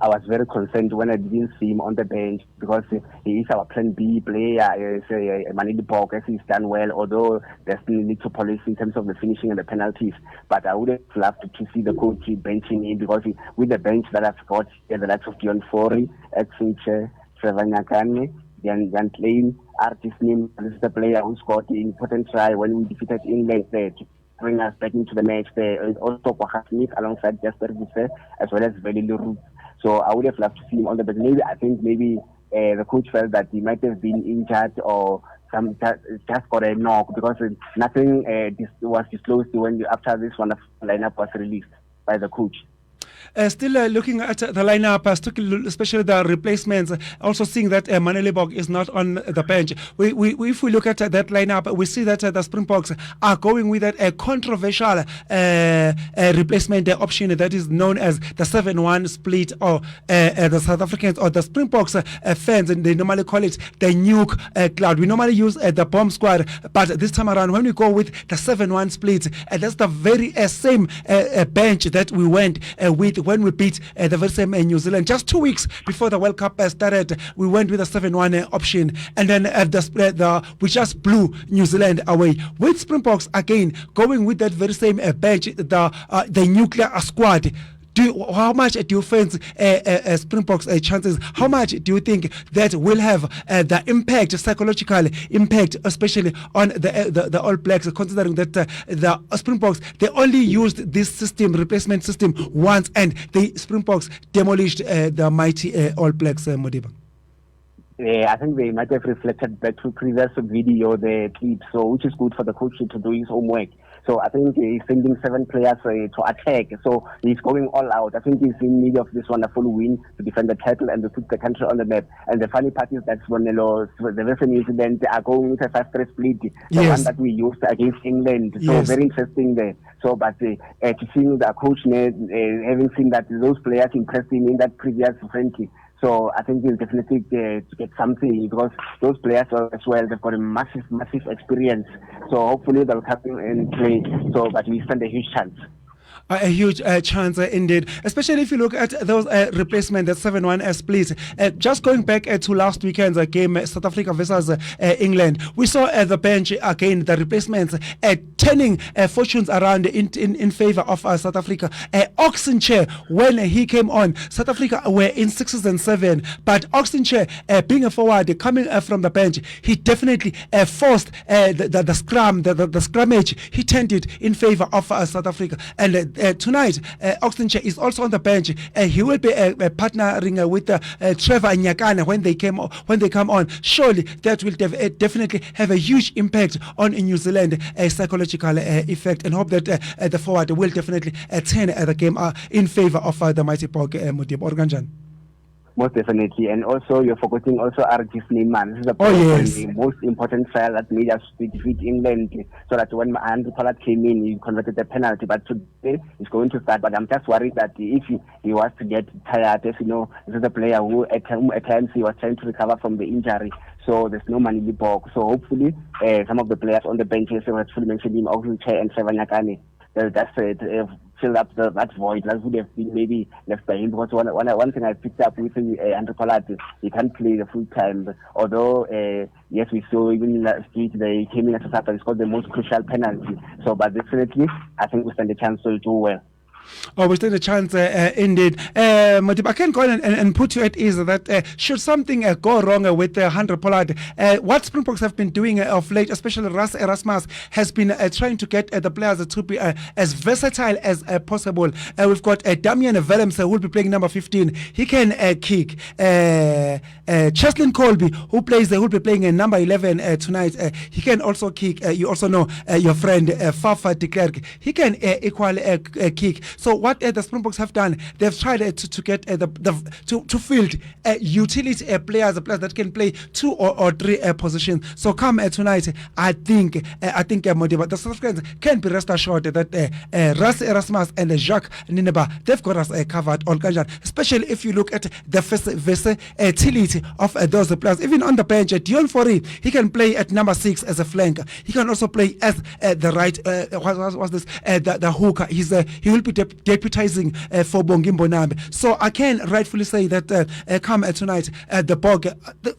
I was very concerned when I didn't see him on the bench, because he is our plan B player. He's a Manilipok, as he's done well, although there's still need to polish in terms of the finishing and the penalties. But I would have loved to see the coach benching him, because with the bench that I've got, the likes of Dion Fori, Exinche, Trevor Nyakane, Jan Klein, Artis Nim, this is the player who scored the important try when we defeated England there to bring us back into the match there. And also Kwaka Smith alongside Jasper Visse, as well as Veli Leroux. So I would have loved to see him on the bench. Maybe the coach felt that he might have been injured, or just got a knock, because nothing was disclosed after this wonderful lineup was released by the coach. Still looking at the lineup, especially the replacements, also seeing that Manilipok is not on the bench. If we look at that lineup, we see that the Springboks are going with a controversial replacement option that is known as the 7-1 split, or the South Africans or the Springboks fans, and they normally call it the nuke cloud. We normally use the bomb squad, but this time around, when we go with the 7-1 split, that's the very same bench that we went with when we beat the very same New Zealand. Just 2 weeks before the World Cup started, we went with a 7-1 option, and then we just blew New Zealand away. With Springboks again going with that very same bench, the nuclear squad. How much do you fancy Springboks chances? How much do you think that will have the impact, psychological impact, especially on the All Blacks, considering that the Springboks, they only used this system, replacement system, once, and the Springboks demolished the mighty All Blacks, Modiba? I think they might have reflected back to previous video, the clip, so which is good for the coach to do his homework. So I think he's sending 7 players to attack. So he's going all out. I think he's in need of this wonderful win to defend the title and to put the country on the map. And the funny part is that the Western New Zealand are going with a 5-3 split, the one that we used against England. So very interesting there. So, but to see the coach having seen that those players impressed him in that previous friendly. So I think we'll definitely get something because those players as well, they've got a massive experience. So hopefully they'll come in and play. So, but we stand a huge chance. A huge chance indeed, especially if you look at those replacements, that 7-1 split. Just going back to last weekend's game, South Africa versus England, we saw the bench again, the replacements turning fortunes around in favor of South Africa. Oxenchair, when he came on, South Africa were in 6s and 7, but Oxenchair, being a forward, coming from the bench, he definitely forced the scrum, the scrummage. He turned it in favor of South Africa. And tonight, Oxenchair is also on the bench. He will be partnering with Trevor Nyakane when they come on. Surely that will definitely have a huge impact on New Zealand, a psychological effect, and hope that the forward will definitely turn the game in favor of the mighty Pog Modibo Organjan. Most definitely, and also you're forgetting also Arjif Neyman. This is the most important file that made us defeat England. So that when Andrew Pollard came in, he converted the penalty. But today he's going to start. But I'm just worried that if he was to get tired, as you know, this is a player who at times he was trying to recover from the injury. So there's no money in the box. So hopefully some of the players on the benches, so actually mentioned him, Ogunche and Sevanyakane, that's it. Fill up that void that would have been maybe left by him, because one thing I picked up with Andrew Pollard, he can't play the full time. Although yes, we saw even last week they came in at the and scored the most crucial penalty. So, but definitely, I think we stand a chance to do well. Oh, we stand a chance indeed. Modibo, I can go on and put you at ease that should something go wrong with Andrew Pollard, what Springboks have been doing of late, especially Ras Erasmus, has been trying to get the players to be as versatile as possible. We've got Damian Willems, who will be playing number 15. He can kick. Cheslin Colby, who will be playing number 11 tonight. He can also kick. You also know your friend Fafa de Klerk. He can equal kick. So what the Springboks have done, they've tried to get to field utility players that can play 2 or 3 positions. So come tonight, I think Modibo, the South Africans can be rest assured that Ras Erasmus and Jacques Nineba, they've got us covered all kinds, especially if you look at the versatility of those players. Even on the bench, Dion Fourie, he can play at number 6 as a flanker. He can also play as the right the hooker. He will be deputizing for Bongimbo Nambe. So I can rightfully say that come tonight, the Bog,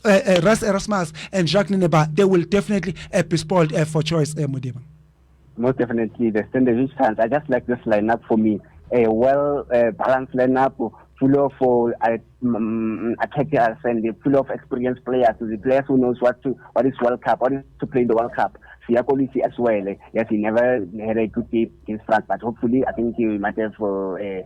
Ras Erasmus and Jacques Nineba, they will definitely be spoiled for choice, Modibo. Most definitely, the standard huge chance. I just like this lineup for me. A well balanced lineup full of attackers and full of experienced players. The players who knows what is World Cup, what is to play in the World Cup. Siakolisi as well. Yes, he never had a good game against France, but hopefully I think he might have gotten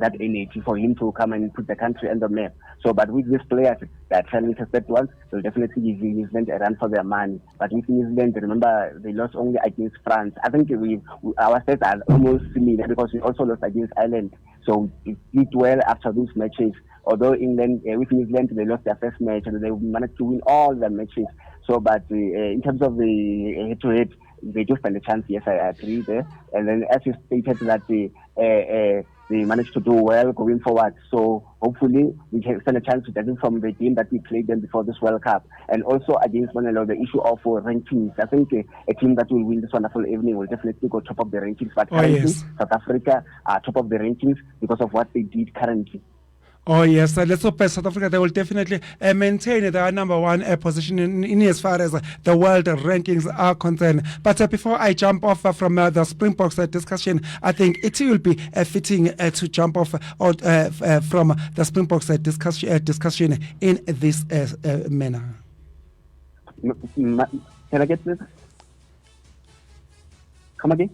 that energy for him to come and put the country on the map. So, but with these players that are interested ones, they'll definitely give New Zealand a run for their money. But with New Zealand, remember, they lost only against France. I think our stats are almost similar because we also lost against Ireland. So we did well after those matches. Although England, with New Zealand, they lost their first match and they managed to win all the matches. So, but in terms of the head-to-head, they do stand a chance. Yes, I agree there. And then, as you stated, that they managed to do well going forward. So, hopefully, we can stand a chance to judging from the game that we played them before this World Cup. And also against the issue of rankings. I think a team that will win this wonderful evening will definitely go top of the rankings. But currently, South Africa are top of the rankings because of what they did currently. Oh yes, let's hope South Africa, they will definitely maintain their number 1 position in as far as the world rankings are concerned. But before I jump off from the Springboks discussion, I think it will be fitting to jump off from the Springboks discussion in this manner. Can I get this? Come again?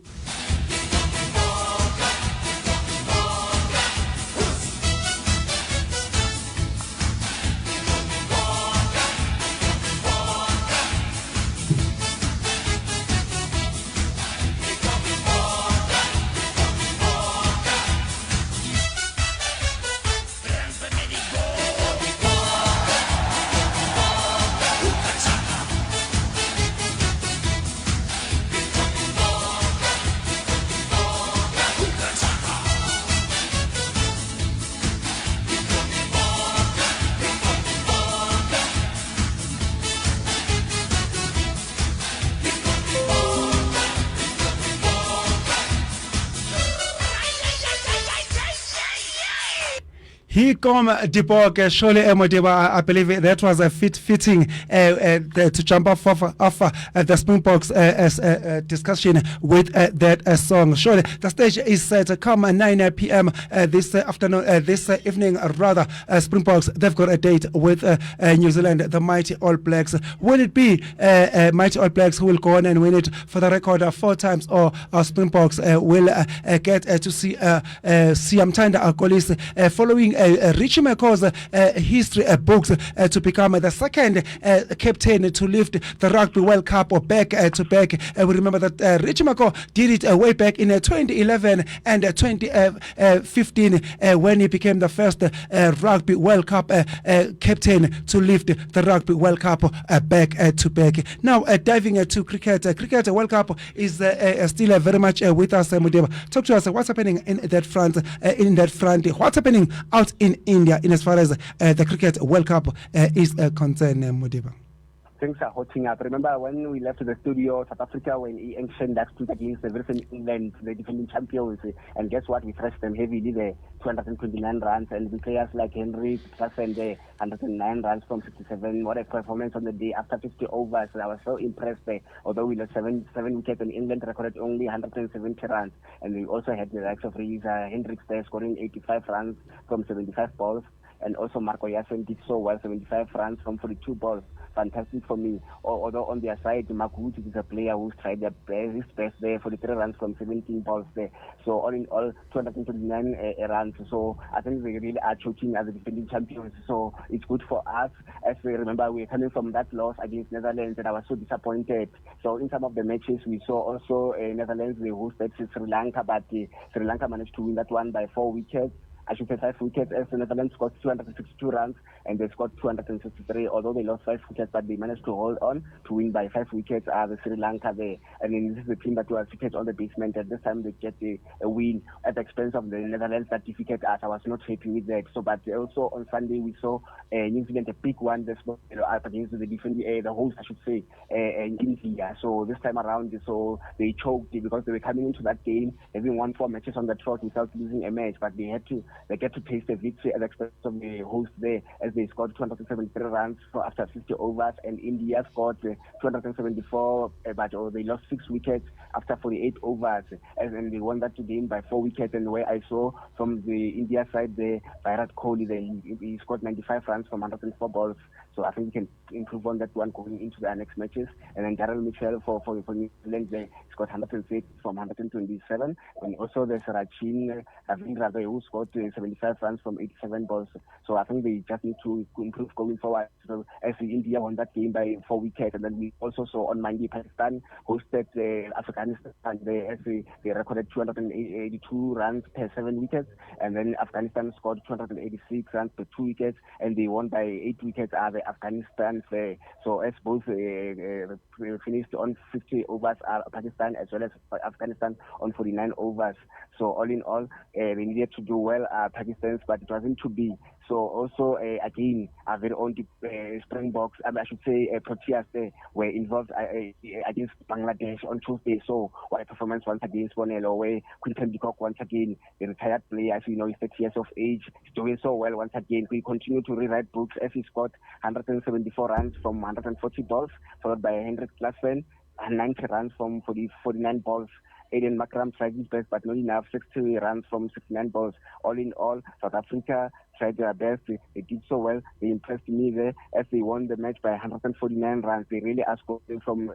He come Dibok, surely Modiba, I believe that was a fitting to jump off the Springboks discussion with that song. Surely the stage is set to come at 9 p.m. This afternoon, this evening rather. Springboks, they've got a date with New Zealand, the mighty All Blacks. Will it be mighty All Blacks who will go on and win it for the record 4 times, or Springboks will get to see Siamtanda Akolis following Richie McCaw's history books to become the second captain to lift the Rugby World Cup or back to back. We remember that Richie McCaw did it way back in 2011 and 2015 when he became the first Rugby World Cup captain to lift the Rugby World Cup back to back. Now diving to cricket. Cricket World Cup is still very much with us. Mudeba, talk to us. What's happening in that front? What's happening out in India in as far as the Cricket World Cup is concerned, Mudeba? Things are hotting up. Remember when we left the studio, South Africa, when ancient that stood against the very same England, the defending champions, and guess what? We thrashed them heavily there, 229 runs, and the players like Henry and 109 runs from 67. What a performance on the day after 50 overs. I was so impressed there. Although we lost seven wickets, and England recorded only 170 runs, and we also had the likes of Hendricks there scoring 85 runs from 75 balls. And also Marco Yassen did so well, 75 runs from 42 balls. Fantastic for me. Although on their side, Makuti is a player who's tried his best there, 43 runs from 17 balls there. So all in all, 229 runs. So I think they really are choking as the defending champions. So it's good for us. As we remember, we're coming from that loss against Netherlands, and I was so disappointed. So in some of the matches, we saw also Netherlands, they hosted Sri Lanka, but Sri Lanka managed to win that one by 4 wickets. I should say 5 wickets, as the Netherlands scored 262 runs and they scored 263, although they lost 5 wickets, but they managed to hold on to win by 5 wickets. The Sri Lanka there. I mean, this is the team that was seated on the basement, and this time they get a win at the expense of the Netherlands that defeated us. I was not happy with that. So, but also on Sunday we saw New Zealand a big one, this up against the defending, the host, I should say, India. So this time around, so they choked because they were coming into that game having won 4 matches on the trot without losing a match, but they get to taste the victory at the expense of the host there, as they scored 273 runs after 50 overs, and India scored 274, but they lost 6 wickets after 48 overs, and they won that game by 4 wickets. And where I saw from the India side there, Virat Kohli, he scored 95 runs from 104 balls. So I think we can improve on that one going into the next matches. And then Darrell Mitchell for New Zealand, they scored 106 from 127. And also there's Rachin Ravindra, who scored 75 runs from 87 balls. So I think they just need to improve going forward. So as India won that game by 4 wickets, and then we also saw on Monday Pakistan hosted Afghanistan, as they recorded 282 runs per 7 wickets, and then Afghanistan scored 286 runs per 2 wickets, and they won by 8 wickets. Afghanistan. So as both finished on 50 overs, Pakistan as well as Afghanistan on 49 overs. So all in all, they needed to do well, Pakistan's, but it wasn't to be. So also again, our very own Springboks, I should say Proteas, they were involved against Bangladesh on Tuesday. So what a performance once again, Bonello, where Quinton de Kock once again, the retired player, as you know, he's 30 years of age, he's doing so well once again. We continue to rewrite books as he scored 174 runs from 140 balls, followed by Hendrik Klassen, 90 runs from 49 balls. Aiden Makram tried his best, but not enough, 60 runs from 69 balls. All in all, South Africa tried their best. They did so well. They impressed me there as they won the match by 149 runs. They really are scoring from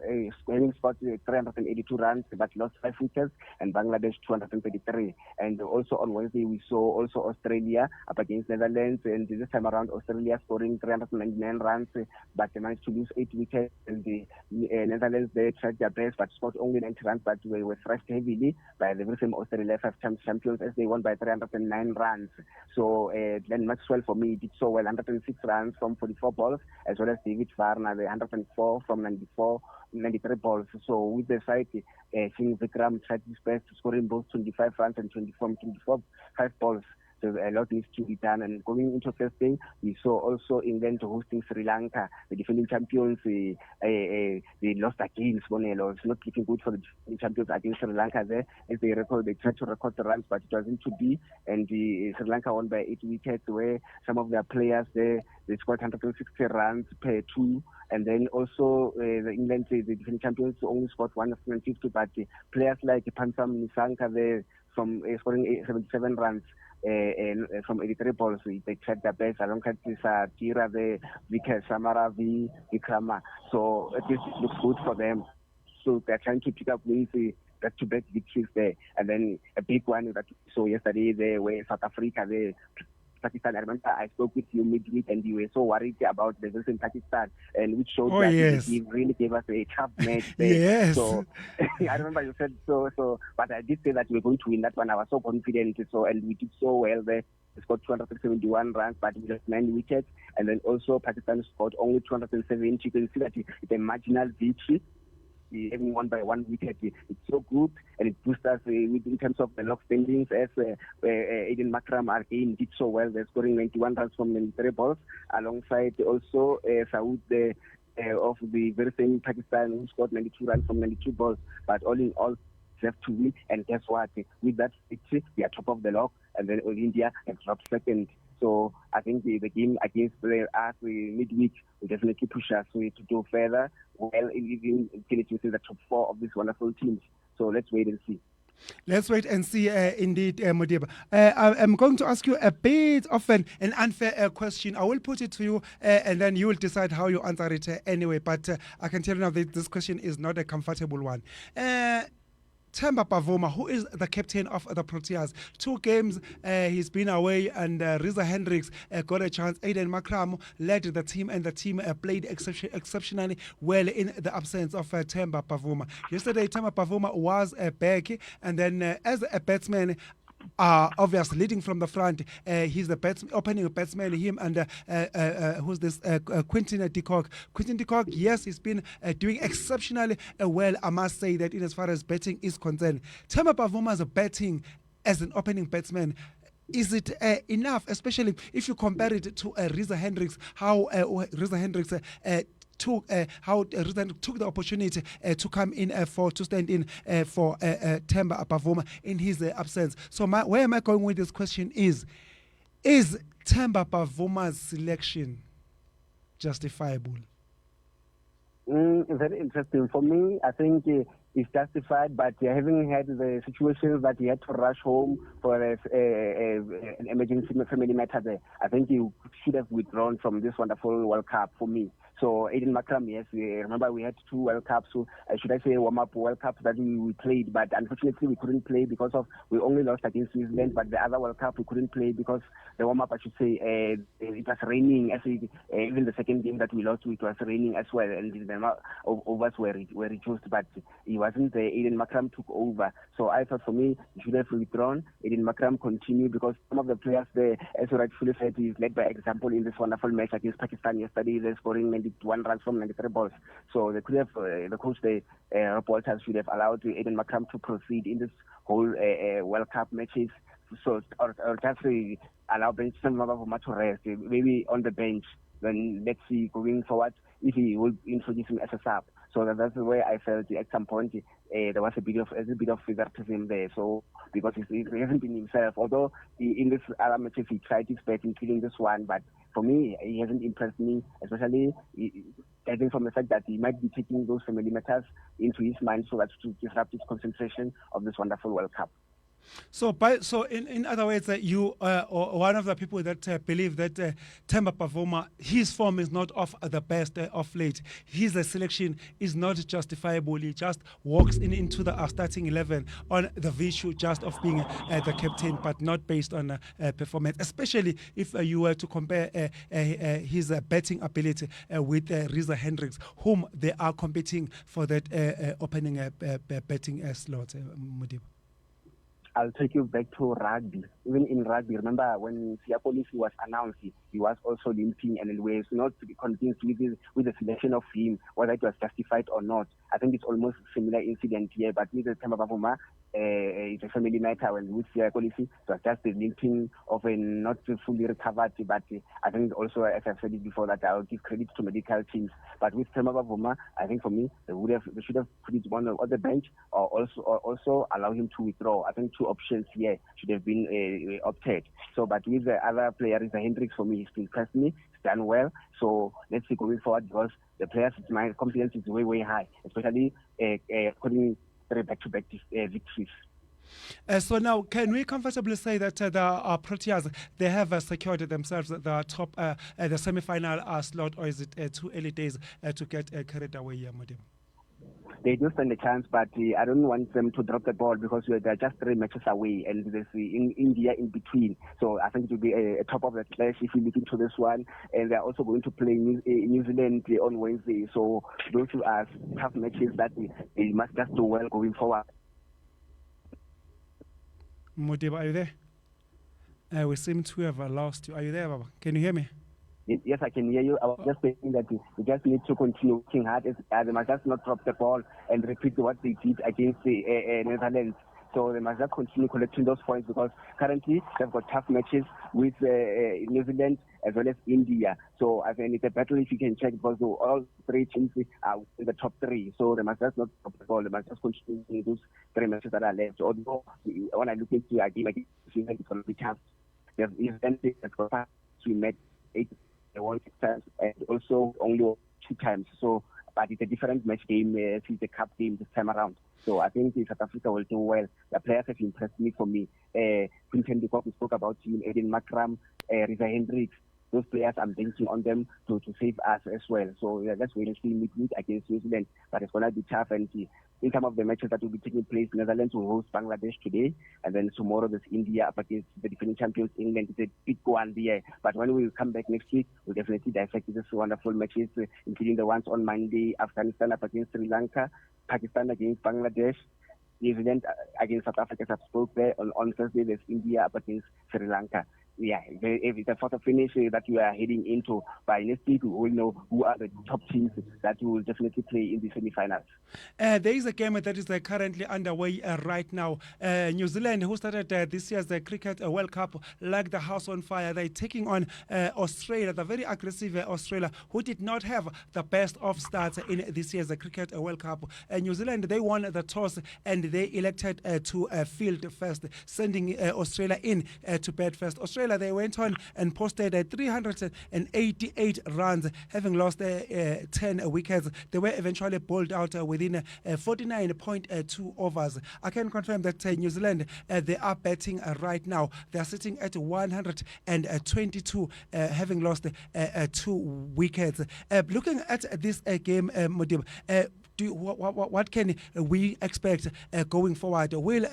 having scored 382 runs, but lost 5 wickets, and Bangladesh 233. And also on Wednesday, we saw also Australia up against Netherlands, and this time around, Australia scoring 399 runs, but they managed to lose 8 wickets, and the Netherlands, they tried their best, but scored only 90 runs, but they were thrashed heavily by the very same Australia 5-time champions, as they won by 309 runs. So Glenn Maxwell, for me, did so well, 106 runs from 44 balls, as well as David Varner, the 104 from 93 balls. So with the side, Singh Vikram tried his best, scoring both 25 runs and 24 5 balls. So a lot needs to be done. And going into Thursday, we saw also England hosting Sri Lanka, the defending champions. They lost against Bonello. It's not looking good for the defending champions against Sri Lanka there. As they tried to record the runs, but it wasn't to be. And Sri Lanka won by 8 wickets, where some of their players there, they scored 160 runs per 2. And then also the England, the defending champions, only scored 150, but players like Pansam Nisanka there from scoring 77 runs from 83 balls, they tried their best alongside Tira, the Vikas Samara, Vikrama. So it looks good for them. So they're trying to pick up wins, back-to-back victories there. And then a big one that we saw yesterday there, where South Africa, Pakistan. I remember I spoke with you midweek and you were so worried about the result in Pakistan, and which showed that it really gave us a tough match there. Yes. So I remember you said so, but I did say that we were going to win that one. I was so confident, and we did so well there. We scored 271 runs, but we lost 9 wickets, and then also Pakistan scored only 270. You can see that it's a marginal victory. Having won by 1 wicket, it's so good, and it boosts us in terms of the log standings, as Aiden Makram again did so well. They're scoring 91 runs from 93 balls, alongside also Saud of the very same Pakistan, who scored 92 runs from 92 balls. But all in all, they have to win, and guess what? With that victory, we are top of the log, and then India has dropped second. So I think the game against us midweek will definitely push us to do further well, even finish within the top 4 of these wonderful teams. So let's wait and see. Let's wait and see, indeed, Modiba. I'm going to ask you a bit of an unfair question. I will put it to you, and then you will decide how you answer it anyway. But I can tell you now that this question is not a comfortable one. Themba Bavuma, who is the captain of the Proteas, 2 games he's been away, and Riza Hendricks got a chance. Aiden Makram led the team, and the team played exceptionally well in the absence of Themba Bavuma. Yesterday, Themba Bavuma was back, and then as a batsman, obviously leading from the front, he's the opening batsman, him and who's this Quinton de Kock. Quinton de Kock, yes, he's been doing exceptionally well, I must say that, in as far as batting is concerned. Themba Bavuma's batting as an opening batsman, is it enough, especially if you compare it to Riza Hendricks, how Riza Hendricks took the opportunity to come in to stand in for Themba Bavuma in his absence. So where am I going with this question is Themba Bavuma's selection justifiable? Very interesting. For me, I think it's justified, but having had the situations that he had to rush home for an emergency family matter there, I think he should have withdrawn from this wonderful World Cup for me. So Aiden Makram, yes, remember we had 2 World Cups, so should I say warm-up World Cups that we played, but unfortunately we couldn't play because we only lost against New Zealand, but the other World Cup we couldn't play because the warm-up, I should say, it was raining. Even the second game that we lost, it was raining as well, and the overs were reduced, but he wasn't there. Aiden Makram took over. So I thought, for me, he should have withdrawn. Aiden Makram continued, because some of the players there, as you rightfully said, is led by example in this wonderful match against Pakistan yesterday. They're scoring 91 runs from 93 balls. So they could have, the coach, Rob Walters, should have allowed Aiden Makram to proceed in this whole World Cup matches. So, or just allow Benjamin Mavuma to rest, maybe on the bench. Then let's see going forward if he will introduce him as a sub. So that's the way I felt at some point there was a bit of favoritism there. So because he hasn't been himself, although in this other matches he tried his best, including this one, but for me he hasn't impressed me, especially I think from the fact that he might be taking those family matters into his mind so that to disrupt his concentration of this wonderful World Cup. So, in other words, you or one of the people that believe that Themba Bavuma, his form is not of the best of late. His selection is not justifiable. He just walks into the starting 11 on the virtue just of being the captain, but not based on performance. Especially if you were to compare his batting ability with Riza Hendricks, whom they are competing for that opening batting slot. Modiba. I'll take you back to rugby. Even in rugby, remember when Siapolisi was announced, he was also limping, and we were not convinced with the selection of him, whether it was justified or not. I think it's almost similar incident here, but with the Themba Bavuma, it's a family matter, and with the policy, so just the limping of a not fully recovered, but I think also, as I've said it before, that I'll give credit to medical teams. But with Themba Bavuma, I think for me, they should have put it on the bench, or also allow him to withdraw. I think two options here should have been opted. So, but with the other player, Risa Hendricks, for me, he's still impressed me. He's done well. So let's see going forward, because the players' my confidence is way, way high, especially putting 3 back-to-back victories. So now, can we comfortably say that the Proteas, they have secured themselves the top, the semi-final slot, or is it too early days to get carried away here, Modimo? They do stand a chance, but I don't want them to drop the ball, because they're just 3 matches away, and there's in India in between. So I think it will be a top of the clash if you look into this one. And they're also going to play New Zealand on Wednesday. So those are tough matches that they must just do well going forward. Modiba, are you there? We seem to have lost you. Are you there, Baba? Can you hear me? Yes, I can hear you. I was just saying that we just need to continue working hard. They must just not drop the ball and repeat what they did against the Netherlands. So they must just continue collecting those points, because currently they've got tough matches with New Zealand as well as India. So I think it's a battle if you can check, because all 3 teams are in the top 3. So they must just not drop the ball. They must just continue those 3 matches that are left. Although when I look into a game against New Zealand, it's going to be tough. There's New Zealand that's got 5. We met 8 1 times, and also only 2 times. So, but it's a different match game since the cup game this time around. So I think South Africa will do well. The players have impressed me for me. Quinton de Kock, we spoke about him, Eden Makram, Risa Hendricks. Those players, I'm banking on them to save us as well. So let's wait and see midweek against New Zealand. But it's going to be tough. And in some of the matches that will be taking place, Netherlands will host Bangladesh today. And then tomorrow there's India up against the defending champions, England. It's a big one there. But when we come back next week, we'll definitely dissect these wonderful matches, including the ones on Monday, Afghanistan up against Sri Lanka, Pakistan against Bangladesh, New Zealand against South Africa, as I spoke there. On Thursday, there's India up against Sri Lanka. Yeah, it's a photo finish that we are heading into. By next week, we will know who are the top teams that will definitely play in the semi-finals. There is a game that is currently underway right now. New Zealand, who started this year's Cricket World Cup like the house on fire, they're taking on Australia, the very aggressive Australia, who did not have the best of starts in this year's Cricket World Cup. New Zealand, they won the toss and they elected to field first, sending Australia in to bat first. Australia, they went on and posted 388 runs, having lost 10 wickets. They were eventually bowled out within 49.2 overs. I can confirm that New Zealand, they are batting right now. They are sitting at 122, having lost 2 wickets. Looking at this game, Modib, what can we expect going forward? Will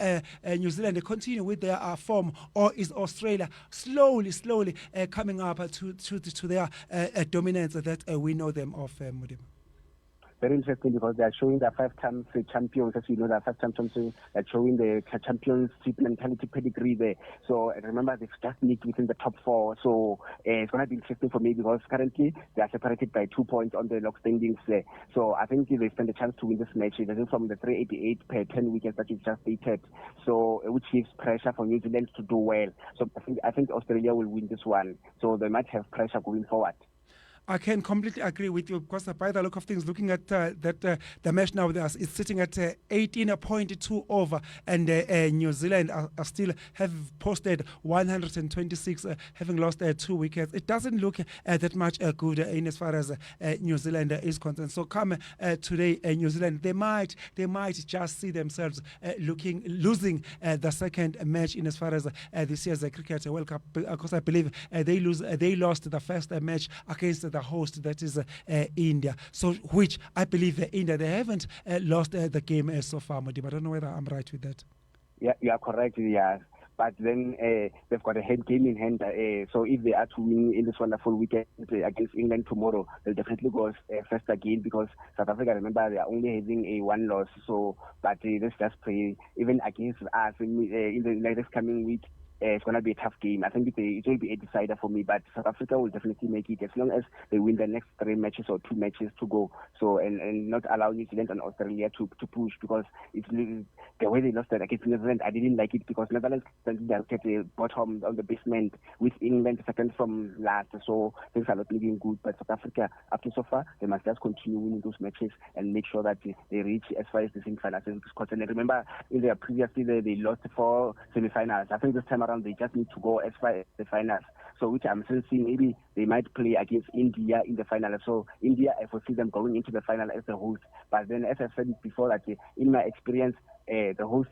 New Zealand continue with their form, or is Australia slowly coming up to their dominance that we know them of, Mudim? Very interesting, because they are showing the 5 times champions. As you know, the 5 times champions are showing the championship mentality pedigree there. So remember, they've just nicked within the top 4. So it's going to be interesting for me, because currently they are separated by 2 points on the log standings there. So I think they stand a chance to win this match, even from the 388 per 10 wickets that you've just stated. So which gives pressure for New Zealand to do well. So I think Australia will win this one. So they might have pressure going forward. I can completely agree with you, because by the look of things, looking at the match now, it's sitting at 18.2 over, and New Zealand are still have posted 126, having lost 2 wickets. It doesn't look that much good in as far as New Zealand is concerned. So come today, New Zealand, they might just see themselves losing the second match in as far as this year's Cricket World Cup, because I believe they lost the first match against the host, that is India. So, which I believe India, they haven't lost the game so far, Modib. I don't know whether I'm right with that. Yeah, you are correct, yes. But then they've got a head game in hand. So if they are to win in this wonderful weekend against England tomorrow, they'll definitely go first again, because South Africa, remember, they are only having a 1 loss. So, but let's just pray, even against us in the next coming week, it's going to be a tough game. I think it will be a decider for me, but South Africa will definitely make it as long as they win the next 3 matches or 2 matches to go. So and not allow New Zealand and Australia to push, because it's the way they lost that against New Zealand. I didn't like it because Netherlands at the bottom on the basement with England second from last. So things are not looking good. But South Africa, up to so far, they must just continue winning those matches and make sure that they reach as far as the semi-finals. And remember, in their previously they lost 4 semi-finals. I think this time around they just need to go as far as the finals. So which I'm still seeing maybe they might play against India in the final. So India, I foresee them going into the final as the host. But then, as I said before, that in my experience, the host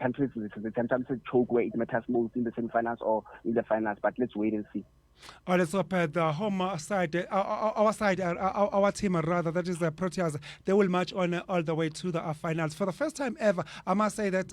countries sometimes choke where it matters most in the semi-finals or in the finals. But let's wait and see. Let's hope the home side, our team rather, that is the Proteas, they will march on all the way to the finals. For the first time ever, I must say that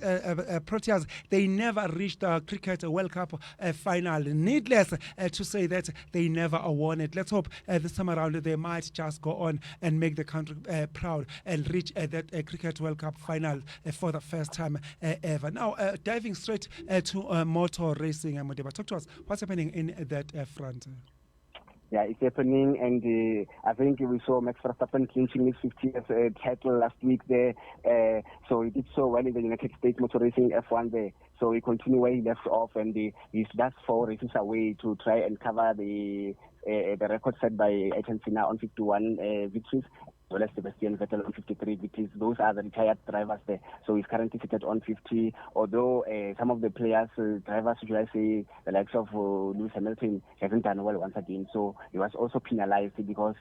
Proteas, they never reached the Cricket World Cup final. Needless to say that they never won it. Let's hope this time around they might just go on and make the country proud and reach that Cricket World Cup final for the first time ever. Now, diving straight to motor racing, Modiba, talk to us. What's happening in that front? Yeah, it's happening, and I think we saw Max Verstappen clinching his 50th title last week there. So he did so well in the United States Motor Racing F1 there. So he continued where he left off, and he's just 4 races away to try and cover the record set by Ayrton Senna on 51 victories. Well as Sebastian Vettel on 53 victories. Those are the retired drivers there. So he's currently seated on 50. Although some of the players, drivers, should I say, the likes of Lewis Hamilton, hasn't done well once again. So he was also penalized because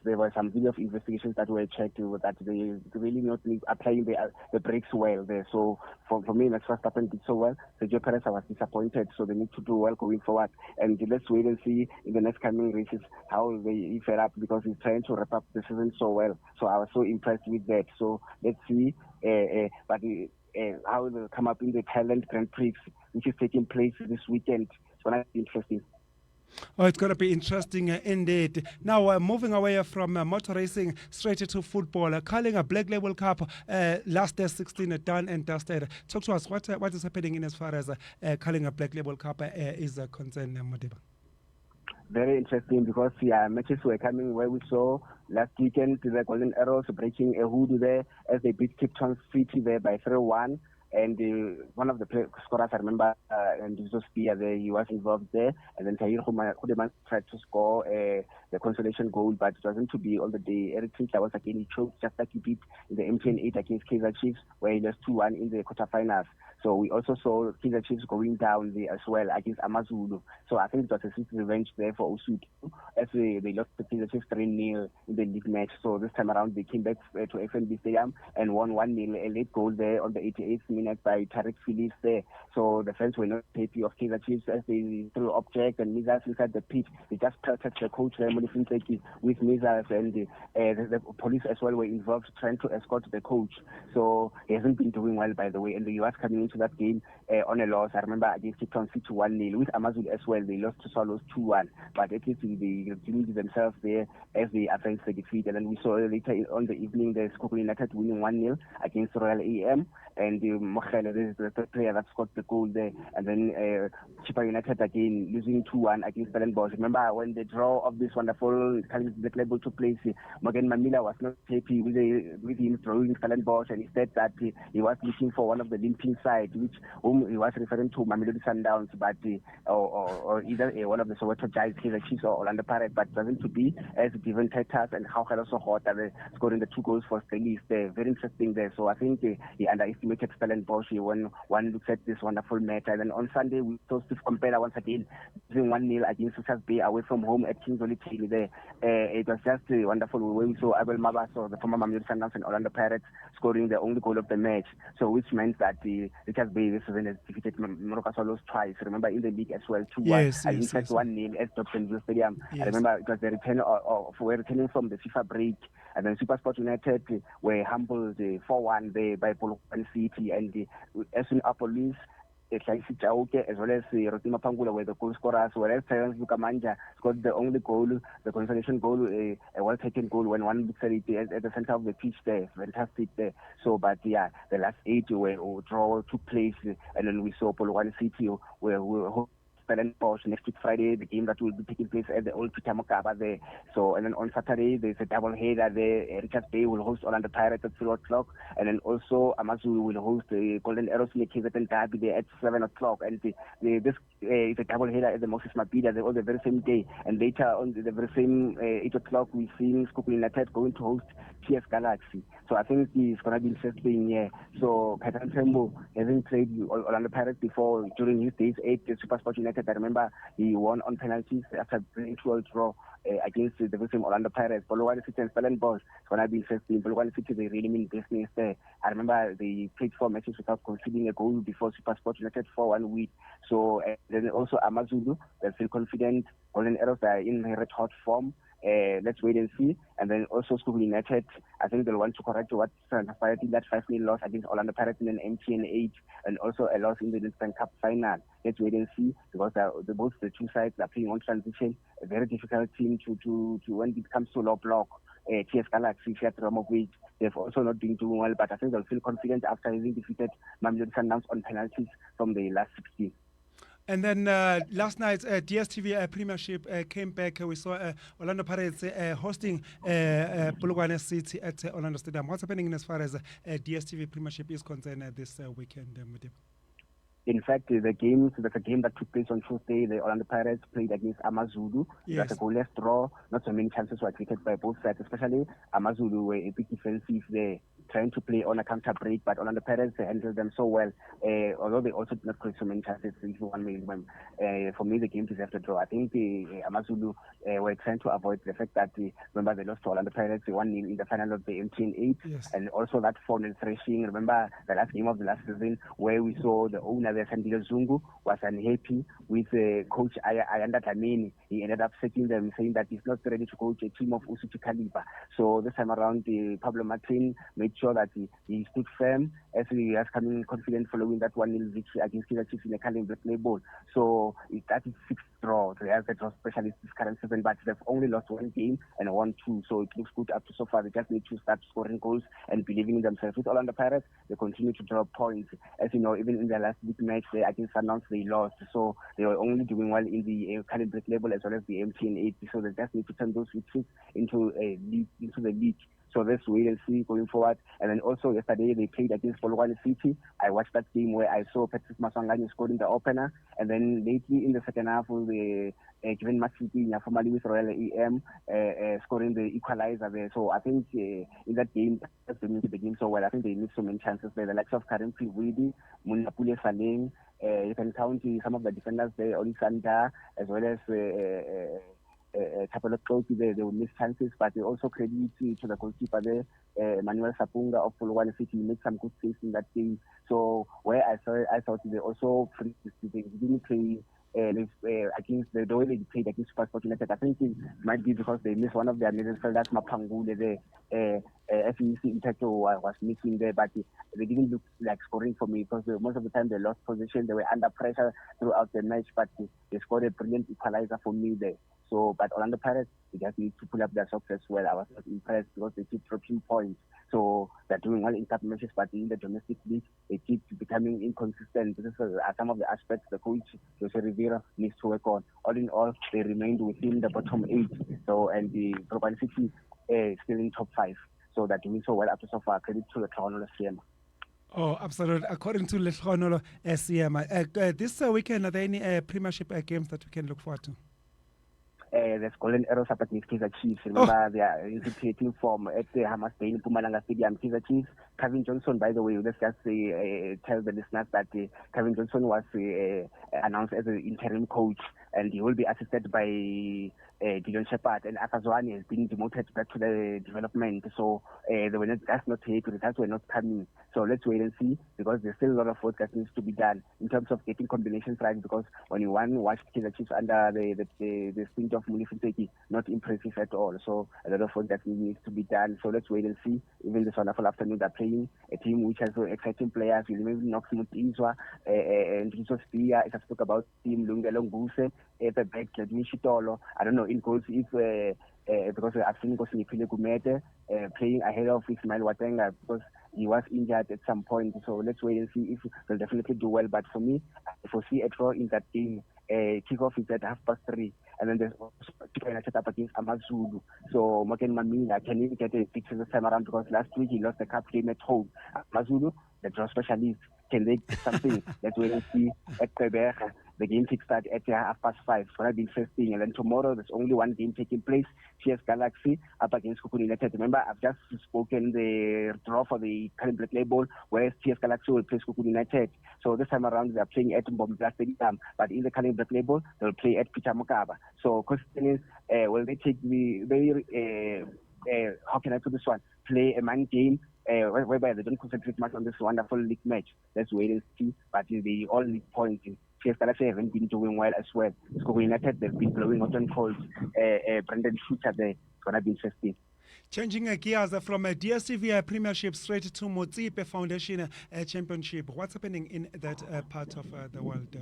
there were some video of investigations that were checked that they really not applying the brakes well there. So for me, Max Verstappen did so well. Sergio Perez, I was disappointed. So they need to do well going forward. And let's wait and see in the next coming races how they fare up, because he's trying to wrap up the season so well. So I was so impressed with that. So let's see. But how they'll come up in the Thailand Grand Prix, which is taking place this weekend. It's going to be interesting. Oh, it's going to be interesting indeed. Now, moving away from motor racing straight to football, calling a Black Label Cup last day 16 done and dusted. Talk to us, what is happening in as far as calling a Black Label Cup is concerned, Modiba? Very interesting, because matches were coming where we saw last weekend the Golden Arrows breaking a hood there as they beat Cape Town City there by 3-1. And one of the scorers, I remember, and Dizo Spear there, he was involved there. And then Tahir Hudeman tried to score the consolation goal, but it wasn't to be all the day. Eric Tinkler was again, he choked just like he did in the MTN 8 against Kaizer Chiefs, where he lost 2-1 in the quarterfinals. So we also saw Kaizer Chiefs going down there as well against Amazulu. So I think it was a sweet revenge there for Osutu, as they lost the Kaizer Chiefs 3-0 in the league match. So this time around they came back to FNB Stadium and won 1-0, a late goal there on the 88th minute by Tarek Phillips there. So the fans were not happy of Kaizer Chiefs as they threw objects and missiles inside the pitch. They just pelted the coach with missiles, and the police as well were involved trying to escort the coach. So he hasn't been doing well, by the way, and the US coming into that game on a loss. I remember against Cape Town City 1-0. With Amazulu as well, they lost to Swallows 2-1, but at least they redeemed themselves there as they advanced the defeat. And then we saw later on the evening the Skoko United winning 1-0 against Royal AM, and Mokhele, the third player that scored the goal there. And then Chippa United again losing 2-1 against Stellenbosch. Remember when the draw of this wonderful Black Label took place, Morgan Mamila was not happy with him drawing Stellenbosch, and he said that he was looking for one of the limping side, whom he was referring to Mamelodi Sundowns, but or either one of the Soweto Giants, Kaizer Chiefs or Orlando Pirates, but doesn't to be as Devon Titus and how also hot scoring the 2 goals for Stellis there. Very interesting there. So I think he underestimated Stellenbosch when one looks at this wonderful match. And then on Sunday we saw Steve Compella once again losing 1-0 against Richards Bay away from home at Kings Only Taylor there. It was just a wonderful way we saw Abel Mabaso, the former Mamelodi Sundowns and Orlando Pirates, scoring the only goal of the match. So which meant that Richards Bay this season has defeated Moroka Swallows twice. Remember in the league as well, 2-1. Yes, in fact 1-0 at Dobsonville Stadium. Yes. I remember it was the return we're returning from the FIFA break, and then SuperSport United were humbled 4-1 there by Polokwane City, and Esun Apolis Hlaisi Chauke as well as Rotima Pangula were the goal scorers, whereas Terence Lukamanja scored the only goal, the consolation goal, a well-taken goal when one looks at it at the center of the pitch there. Fantastic there. So, but yeah, the last 8 were draw took place, and then we saw Polokwane City where we were Springboks next week Friday, the game that will be taking place at the old Peter Mokaba there. So, and then on Saturday, there's a double header there. Richards Bay will host Orlando Pirates at 3 o'clock. And then also Amazulu will host the Golden Arrows in the KZN Derby there at 7 o'clock. And this is a double header at the Moses Mabhida. They're all the very same day. And later on the very same 8 o'clock, we're seeing Skopo United going to host TS Galaxy. So I think it's going to be interesting. Yeah. So Kaitan Tembo hasn't played Orlando Pirates before during his days 8 Supersport United. I remember he won on penalties after bringing to a draw against the very same Orlando Pirates. Polokwane City and Springboks, it's going to be interesting. Polokwane City, they really mean business there. I remember they played 4 matches without conceding a goal before Supersport United for 1 week. So then also Amazulu, they're still confident. Golden Arrows are in red hot form. Let's wait and see. And then also Skopo United, I think they'll want to correct what transpired in that 5-0 loss against Orlando Pirates in an MTN 8, and also a loss in the Nedbank Cup final. Let's wait and see, because both the two sides are playing on transition. A very difficult team to when it comes to low block. TS Galaxy, Fiat-Ramovic, they've also not been doing well, but I think they'll feel confident after having defeated Mamelodi Sundowns on penalties from the last 16. And then last night's DSTV Premiership came back. We saw Orlando Pirates hosting Polokwane City at Orlando Stadium. What's happening as far as DSTV Premiership is concerned this weekend, Mudib? In fact, there's a game that took place on Tuesday. The Orlando Pirates played against Amazulu. Yes. It was a goalless draw. Not so many chances were created by both sides, especially Amazulu were a bit defensive there, trying to play on a counter break, but Orlando Pirates handled them so well. Although they also did not create so many chances, if one may remember. For me, the game deserved a draw. I think the Amazulu were trying to avoid the fact that remember they lost to Orlando Pirates 1-0 in the final of the MTN 8, yes. And also that 4-0 thrashing. Remember the last game of the last season where we saw the owner there, Sandile Zungu, was unhappy with coach Ayanda Dlamini. He ended up sacking them, saying that he's not ready to coach a team of Usuchi caliber. So this time around, Pablo Martin made sure that he stood firm as he has come in confident following that 1-0 victory against Kaizer Chiefs in the Carling Black Label. So that is 6th draw. They are the draw specialists this current season, but they've only lost 1 game and won 2. So it looks good up to so far. They just need to start scoring goals and believing in themselves. With Orlando Pirates, they continue to draw points. As you know, even in their last big match against Sundowns, they lost. So they were only doing well in the Carling Black Label as well as the MTN 8. So they just need to turn those victories into the league. So let's wait and see going forward. And then also yesterday they played against Polokwane City. I watched that game where I saw Patrice Maswangani scoring the opener. And then lately in the second half, the given Masiti, formerly with Royal EM, scoring the equalizer there. So I think in that game, that's the game so well. I think they missed so many chances there. The likes of Karim Piwidi, Munapule Saleng, you can count some of the defenders there, Olisanda, as well as couple of coaches there, they will miss chances, but they also credit to the goalkeeper there, Manuel Sapunga of Polokwane City. He made some good saves in that game. So where I thought they also they didn't play against the way they played against Supersport United. I think it might be because they missed one of their midfielders, Mapangule there. FEC Intato was missing there, but they didn't look like scoring for me because most of the time they lost position. They were under pressure throughout the match, but they scored a brilliant equalizer for me there. So, but Orlando Pirates, they just need to pull up their socks as well. I was not impressed because they keep dropping points. So they're doing well in cup matches, but in the domestic league, they keep becoming inconsistent. These are some of the aspects the coach, Jose Rivera, needs to work on. All in all, they remained within the bottom 8. So, and the Polokwane City is still in top 5. So they're doing so well up to so far. Credit to the Toronto CM. Oh, absolutely. According to Lechonolo CM, this weekend, are there any Premiership games that we can look forward to? There's Golden Arrows up against Kaizer Chiefs. Remember, they are in creating form at the Hammersbane in Mpumalanga Stadium. Kaizer Chiefs, Kevin Johnson, by the way, let's just tell the listeners that Kevin Johnson was announced as an interim coach, and he will be assisted by Gideon Shepard, and Akazwani has been demoted back to the development. So they were not, that's not happy, results were not coming. So let's wait and see, because there's still a lot of work that needs to be done in terms of getting combinations right, because when you watch Kaizer Chiefs under the stint of Munifuteki, not impressive at all. So a lot of work that needs to be done. So let's wait and see. Even this wonderful afternoon, they're playing playing a team which has exciting players. You remember Knox Mutiswa, and Riso Spear. I spoke about Team Lungelong Buse, Back Mishitolo. I don't know in goals if because I've seen Kosini Kumete playing ahead of Ismail Watenga because he was injured at some point. So let's wait and see if they'll definitely do well. But for me, I foresee a draw in that game. Kickoff is at 3:30, and then there's also United up against Amazulu. So Morgan Mamina can even get a fix this time around because last week he lost the cup game at home. Amazulu, the draw specialist, can they get something? Let's wait and see at Quebec. The game kickstart at 5:30. It's going to be interesting. And then tomorrow, there's only one game taking place. TS Galaxy up against Kukuni United. Remember, I've just spoken the draw for the current Black Label, where TS Galaxy will play Kukuni United. So this time around, they are playing at Mbombela Stadium. But in the current Black Label, they'll play at Peter Mokaba. So question is, will they take how can I put this one? Play a man game whereby they don't concentrate much on this wonderful league match. Let's wait and see. But they all need points. TS Galaxy haven't been doing well as well. Kukuni United, they've been blowing out on calls. Brendan Shooter there. It's going to be interesting. Changing gears from a DSTV Premiership straight to Motsipe Foundation Championship. What's happening in that part of the world,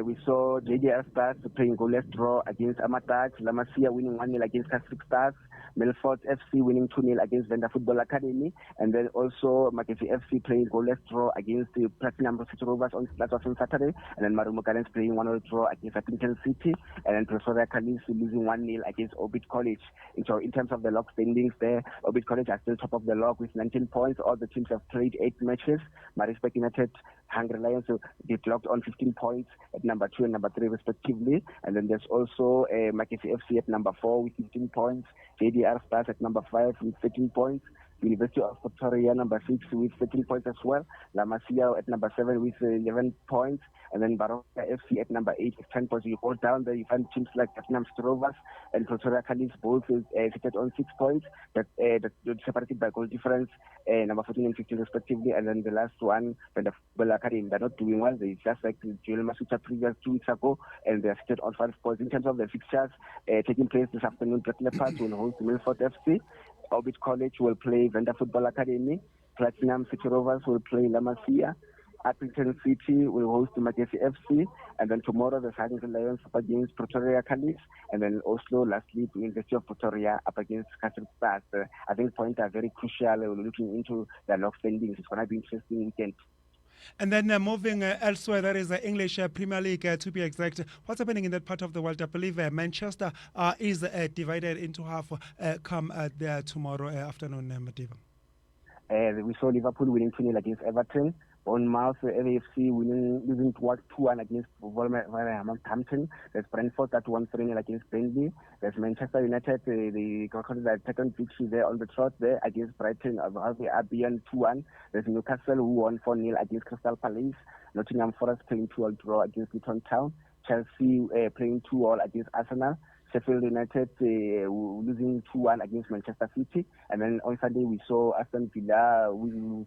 we saw JDR Stars playing goalless draw against Amatak, Lamasia winning 1-0 against Catholic Stars, Melfort FC winning 2-0 against Venda Football Academy, and then also Makesi FC playing goalless draw against the Platinum City Rovers that was on Saturday, and then Marumo Gardens playing 1-0 draw against Appington City, and then Pretoria College losing 1-0 against Orbit College. So in terms of the log standings there, Orbit College are still top of the log with 19 points. All the teams have played 8 matches. Maritzburg United, Hungry Lions, they locked on 15 points at number 2 and number 3 respectively. And then there's also Makesi FC at number 4 with 15 points. JDR Stars at number 5 with 13 points. University of Pretoria number 6 with 13 points as well. La Masia at number 7 with 11 points. And then Baroka FC at number 8 with 10 points. You go down there, you find teams like Platinum Rovers and Pretoria College both seated on 6 points, but separated by goal difference, number 14 and 15 respectively. And then the last one, the Football Academy, they're not doing well. They just like Joel Masuta previous 2 weeks ago, and they're seated on 5 points. In terms of the fixtures taking place this afternoon, Black Leopards will host Milford FC. Orbit College will play Venda Football Academy. Platinum City Rovers will play La Masia. Appington City will host Makesi FC, and then tomorrow the Hungry Lions up against Pretoria College, and then Oslo lastly the University of Pretoria up against Catholic Stars. I think points are very crucial. We're looking into the log standings. It's going to be an interesting weekend. And then moving elsewhere, there is the English Premier League to be exact. What's happening in that part of the world? I believe Manchester is divided into half come there tomorrow afternoon, Madiba. We saw Liverpool winning 2-0 against Everton. Bournemouth, LAFC losing 2-1 against Wolverhampton. There's Brentford that won 3-0 against Burnley. There's Manchester United, the second victory there on the trot there against Brighton, Albion 2-1. There's Newcastle who won 4-0 against Crystal Palace. Nottingham Forest playing 2-2 draw against Luton Town. Chelsea playing 2-2 against Arsenal. Sheffield United losing 2-1 against Manchester City. And then on Sunday we saw Aston Villa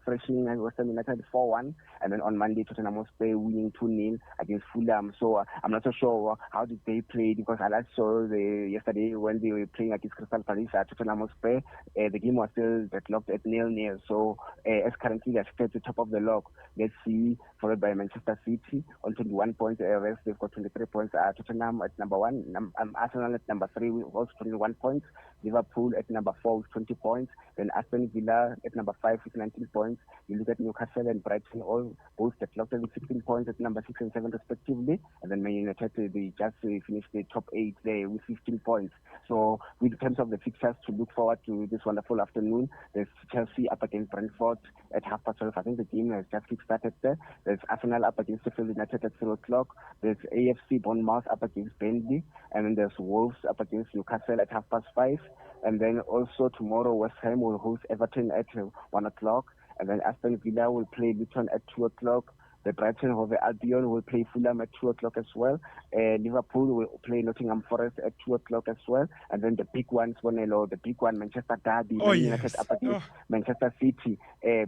thrashing West Ham United 4-1. And then on Monday Tottenham Hotspur winning 2-0 against Fulham. So I'm not so sure how did they play, because I last saw yesterday when they were playing against Crystal Palace at Tottenham Hotspur, the game was still deadlocked at 0-0. So as currently they're still at the top of the log. Let's see, followed by Manchester City on 21 points. Rest they've got 23 points. Tottenham at number 1. Arsenal at number 3 with also 21 points. Liverpool at number 4 with 20 points. Then Aston Villa at number 5 with 19 points. You look at Newcastle and Brighton, all both deadlocked with 16 points at number 6 and 7 respectively. And then Man United, they just finished the top 8 there with 15 points. So in terms of the fixtures to look forward to this wonderful afternoon, there's Chelsea up against Brentford at 12:30. I think the game has just kick-started there. There's Arsenal up against Sheffield United at 3 o'clock. There's AFC Bournemouth up against Burnley. And then there's Wolves up against Newcastle at 5:30. And then also tomorrow West Ham will host Everton at 1 o'clock. And then Aston Villa will play Luton at 2 o'clock. The Brighton Hove Albion will play Fulham at 2 o'clock as well. Liverpool will play Nottingham Forest at 2 o'clock as well. And then the big ones, the big one, Manchester Derby, United up against Manchester City.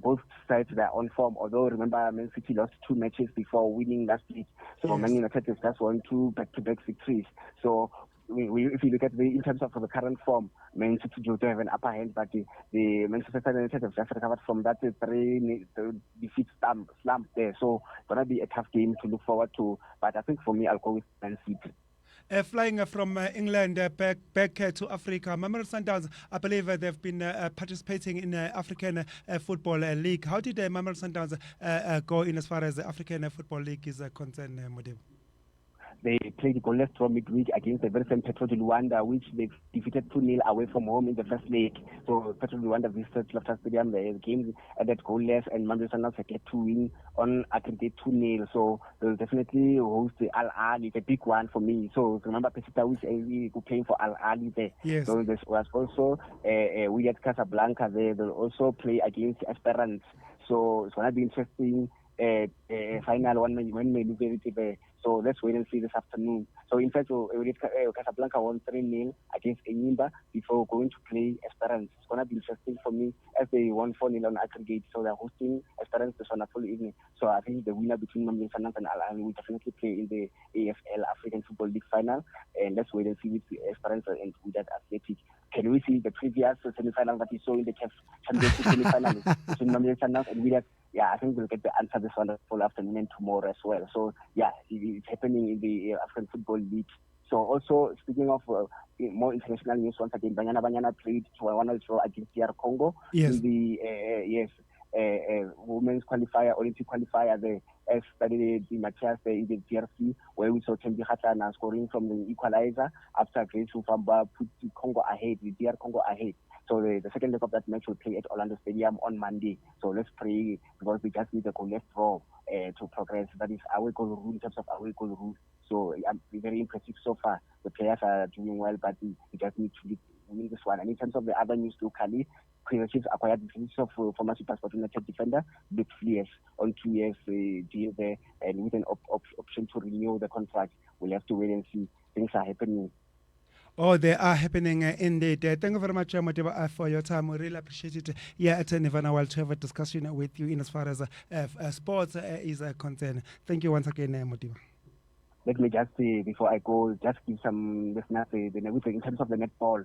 Both sides are on form, although remember Man City lost 2 matches before winning last week. So Man United has just won 2 back-to-back victories. So if you look at in terms of the current form, Man City do have an upper hand, but the Manchester United have just recovered from that 3 defeat slump there. So it's gonna be a tough game to look forward to. But I think for me, I'll go with Man City. Flying from England back to Africa, Mamelodi Sundowns, I believe they've been participating in African Football League. How did Mamelodi Sundowns go in as far as the African Football League is concerned, Modibo? They played the goalless draw midweek against the very same Petro de Luanda, which they defeated 2-0 away from home in the first leg. So Petro de Luanda visited Loftus Stadium. The game ended goalless, and Mamelodi Sundowns get to win on aggregate 2-0. So they'll definitely host the Al Ahly, the big one for me. So remember, Pesita was playing for Al Ahly there. Yes. So there was also Wydad Casablanca there. They'll also play against Esperance. So it's going to be interesting. Final one when may be there. So let's wait and see this afternoon. So in fact, Casablanca won 3-0 against Enyimba before going to play Esperance. It's going to be interesting for me as they won 4-0 on aggregate. So they're hosting Esperance this on a full evening. So I think the winner between Mamelodi Sundowns and Al Ahly will definitely play in the AFL African Football League final. And let's wait and see with Esperance and Wydad Athletic. Can we see the previous semi-final that we saw in the CAF Championship semi-final between Mamelodi Sundowns and Wydad? Yeah, I think we'll get the answer this wonderful afternoon and tomorrow as well. So yeah, it's happening in the African Football League. So also, speaking of more international news, once again, Banyana played 1-0 against DR Congo in the women's qualifier, Olympic qualifier, the studied the matches in the DRC, where we saw Tembi Khatlana scoring from the equalizer after Grace Ufamba put Congo ahead, the DR Congo ahead. So the second leg of that match will play at Orlando Stadium on Monday. So let's pray, because we just need a goalless draw to progress. That is our goal rule in terms of our goal rule. So I'm very impressive so far. The players are doing well, but we just need to win this one. And in terms of the other news locally, Kaizer Chiefs acquired the release of former SuperSport United defender Luke Fleers on 2 years deal there, and with an option to renew the contract. We'll have to wait and see. Things are happening. Oh, they are happening indeed. Thank you very much, Modiba, for your time. We really appreciate it. Yeah, at Nirvana, we'll have a discussion with you in as far as sports is concerned. Thank you once again, Modiba. Let me just say, before I go, just give some listeners, in terms of the netball,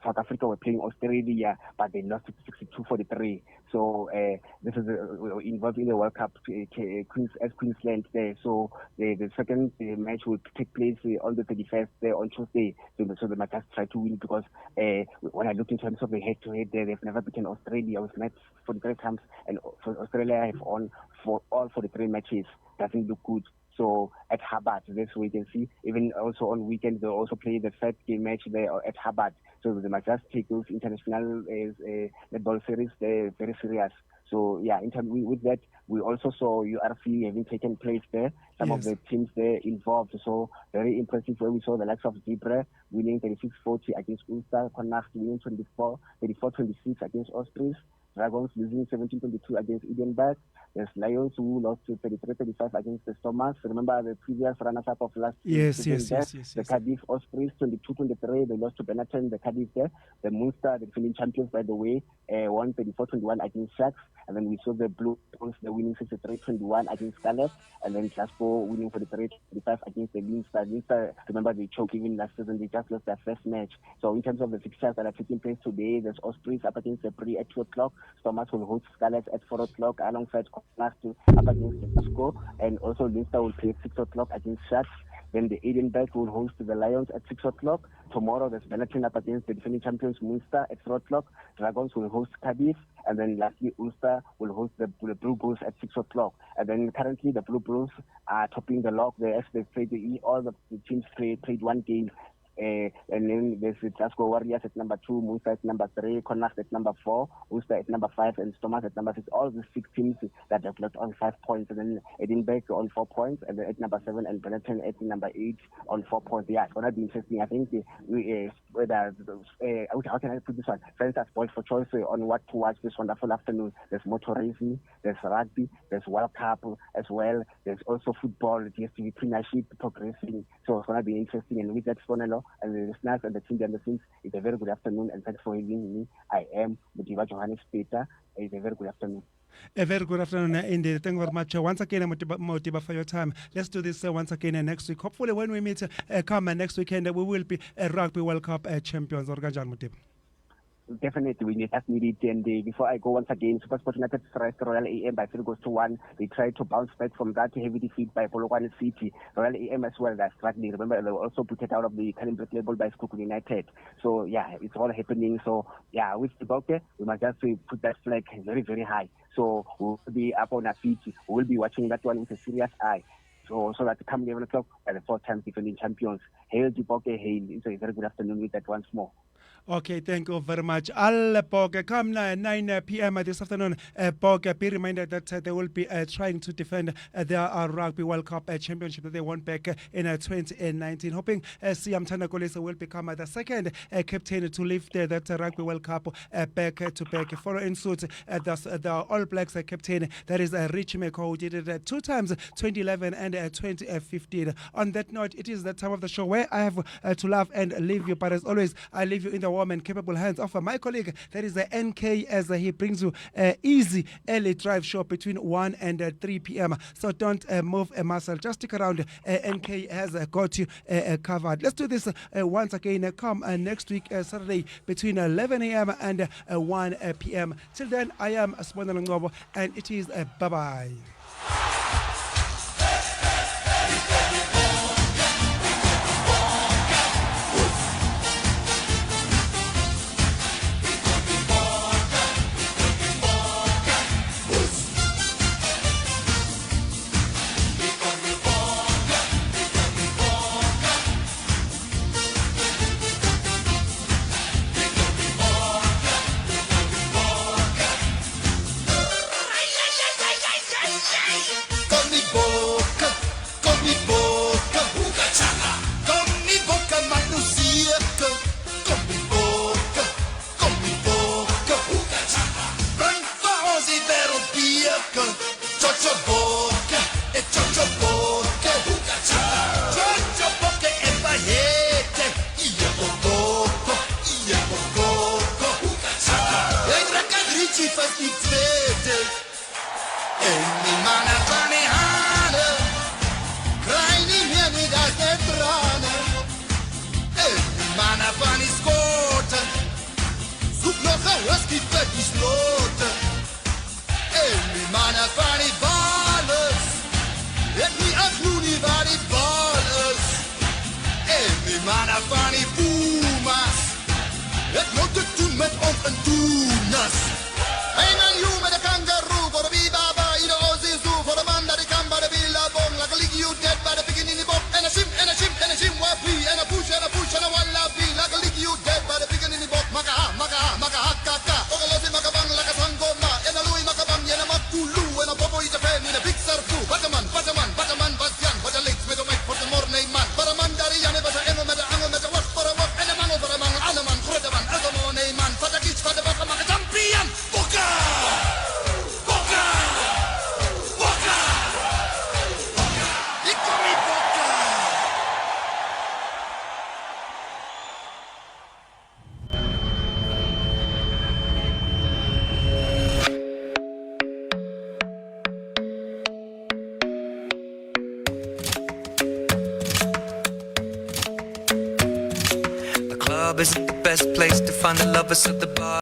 South Africa were playing Australia, but they lost 62-43. So this is involved in the World Cup as Queensland there. So the second match will take place on the 31st there on Tuesday. So they might just try to win, because when I look in terms of the head-to-head there, they've never beaten Australia with match 43 times, and for Australia have won for all 43 matches. Doesn't look good. So at Harvard, let's wait and see. Even also on weekend, they'll also play the third game match there at Harvard. So they might just take those international netball series very serious. So yeah, with that, we also saw URC having taken place there. Some of the teams there involved. So very impressive, where we saw the likes of Zebra winning 36-40 against Ulster, Connacht winning 34-26 against Ospreys, Dragons losing 17-22 against Edinburgh. There's Lions who lost to 33-35 against the Stormers. Remember the previous runners-up of last season? Yes. The Cardiff Ospreys 22-23. They lost to Benetton, the Cardiff there. The Munster, the defending champions, by the way, won 34-21 against Sharks. And then we saw the Blue Bulls, the winning 63-21 against Scarlet. And then Glasgow winning 43-35 against the Leinster. Leinster, remember they choked even last season. They just lost their first match. So in terms of the fixtures that are taking place today, there's Ospreys up against the Pre at 2 o'clock. Stormers will host Scarlet at 4 o'clock alongside Connacht up against Glasgow. And also Leinster will play at 6 o'clock against Sharks. Then the Edinburgh will host the Lions at 6 o'clock. Tomorrow there's Benetton up against the defending champions Munster at 4 o'clock. Dragons will host Cardiff. And then lastly, Ulster will host the Blue Bulls at 6 o'clock. And then currently the Blue Bulls are topping the log there as they played all the teams played one game. And then there's the Glasgow Warriors at number 2, Munster at number 3, Connacht at number 4, Ulster at number 5, and Stormers at number 6. All the 6 teams that have left on 5 points, and then Edinburgh on 4 points, and then at number 7, and Benetton at number 8 on 4 points. Yeah, it's gonna be interesting. I think how can I put this one? Friends are spoiled for choice on what to watch this wonderful afternoon. There's motor racing, there's rugby, there's World Cup as well. There's also football, DSTV Premiership progressing. So it's gonna be interesting. And with that, Sponelo, and the listeners and the team and the things. It's a very good afternoon, and thanks for having me. I am Mutiba Johannes Peter. It's a very good afternoon. A very good afternoon indeed. Thank you very much once again, Motiba, for your time. Let's do this once again next week. Hopefully, when we meet come next weekend, we will be Rugby World Cup champions. Motiba. Definitely, we need it. And before I go once again, SuperSport United stressed Royal AM by 3 goals to 1. They tried to bounce back from that heavy defeat by Polokwane City. Royal AM as well, they're struggling. Remember, they were also put it out of the Canning Black label by Skukul United. So, yeah, it's all happening. So, yeah, with Springbok, we must just put that flag very, very high. So, we'll be up on our feet. We'll be watching that one with a serious eye. So that come 11 o'clock, by the 4-time defending champions. Hail Springbok, hail. It's a very good afternoon with that once more. Okay, thank you very much. Al Bog, come 9 p.m. this afternoon. Bog, be reminded that they will be trying to defend their Rugby World Cup championship that they won back in 2019. Hoping Siam Tanakolisa will become the second captain to lift that Rugby World Cup back to back. Follow in suit, the All Blacks captain, that is Rich Meko, who did it 2 times, 2011 and 2015. On that note, it is the time of the show where I have to laugh and leave you. But as always, I leave you in the warm and capable hands of my colleague, that is the NK, as he brings you easy early drive show between 1 and 3 p.m. So don't move a muscle. Just stick around. NK has got you covered. Let's do this once again. Come next week, Saturday, between 11 a.m. and 1 p.m. Till then, I am Sibonelo Ngobo, and it is bye-bye. Isn't the best place to find the lovers of the bar.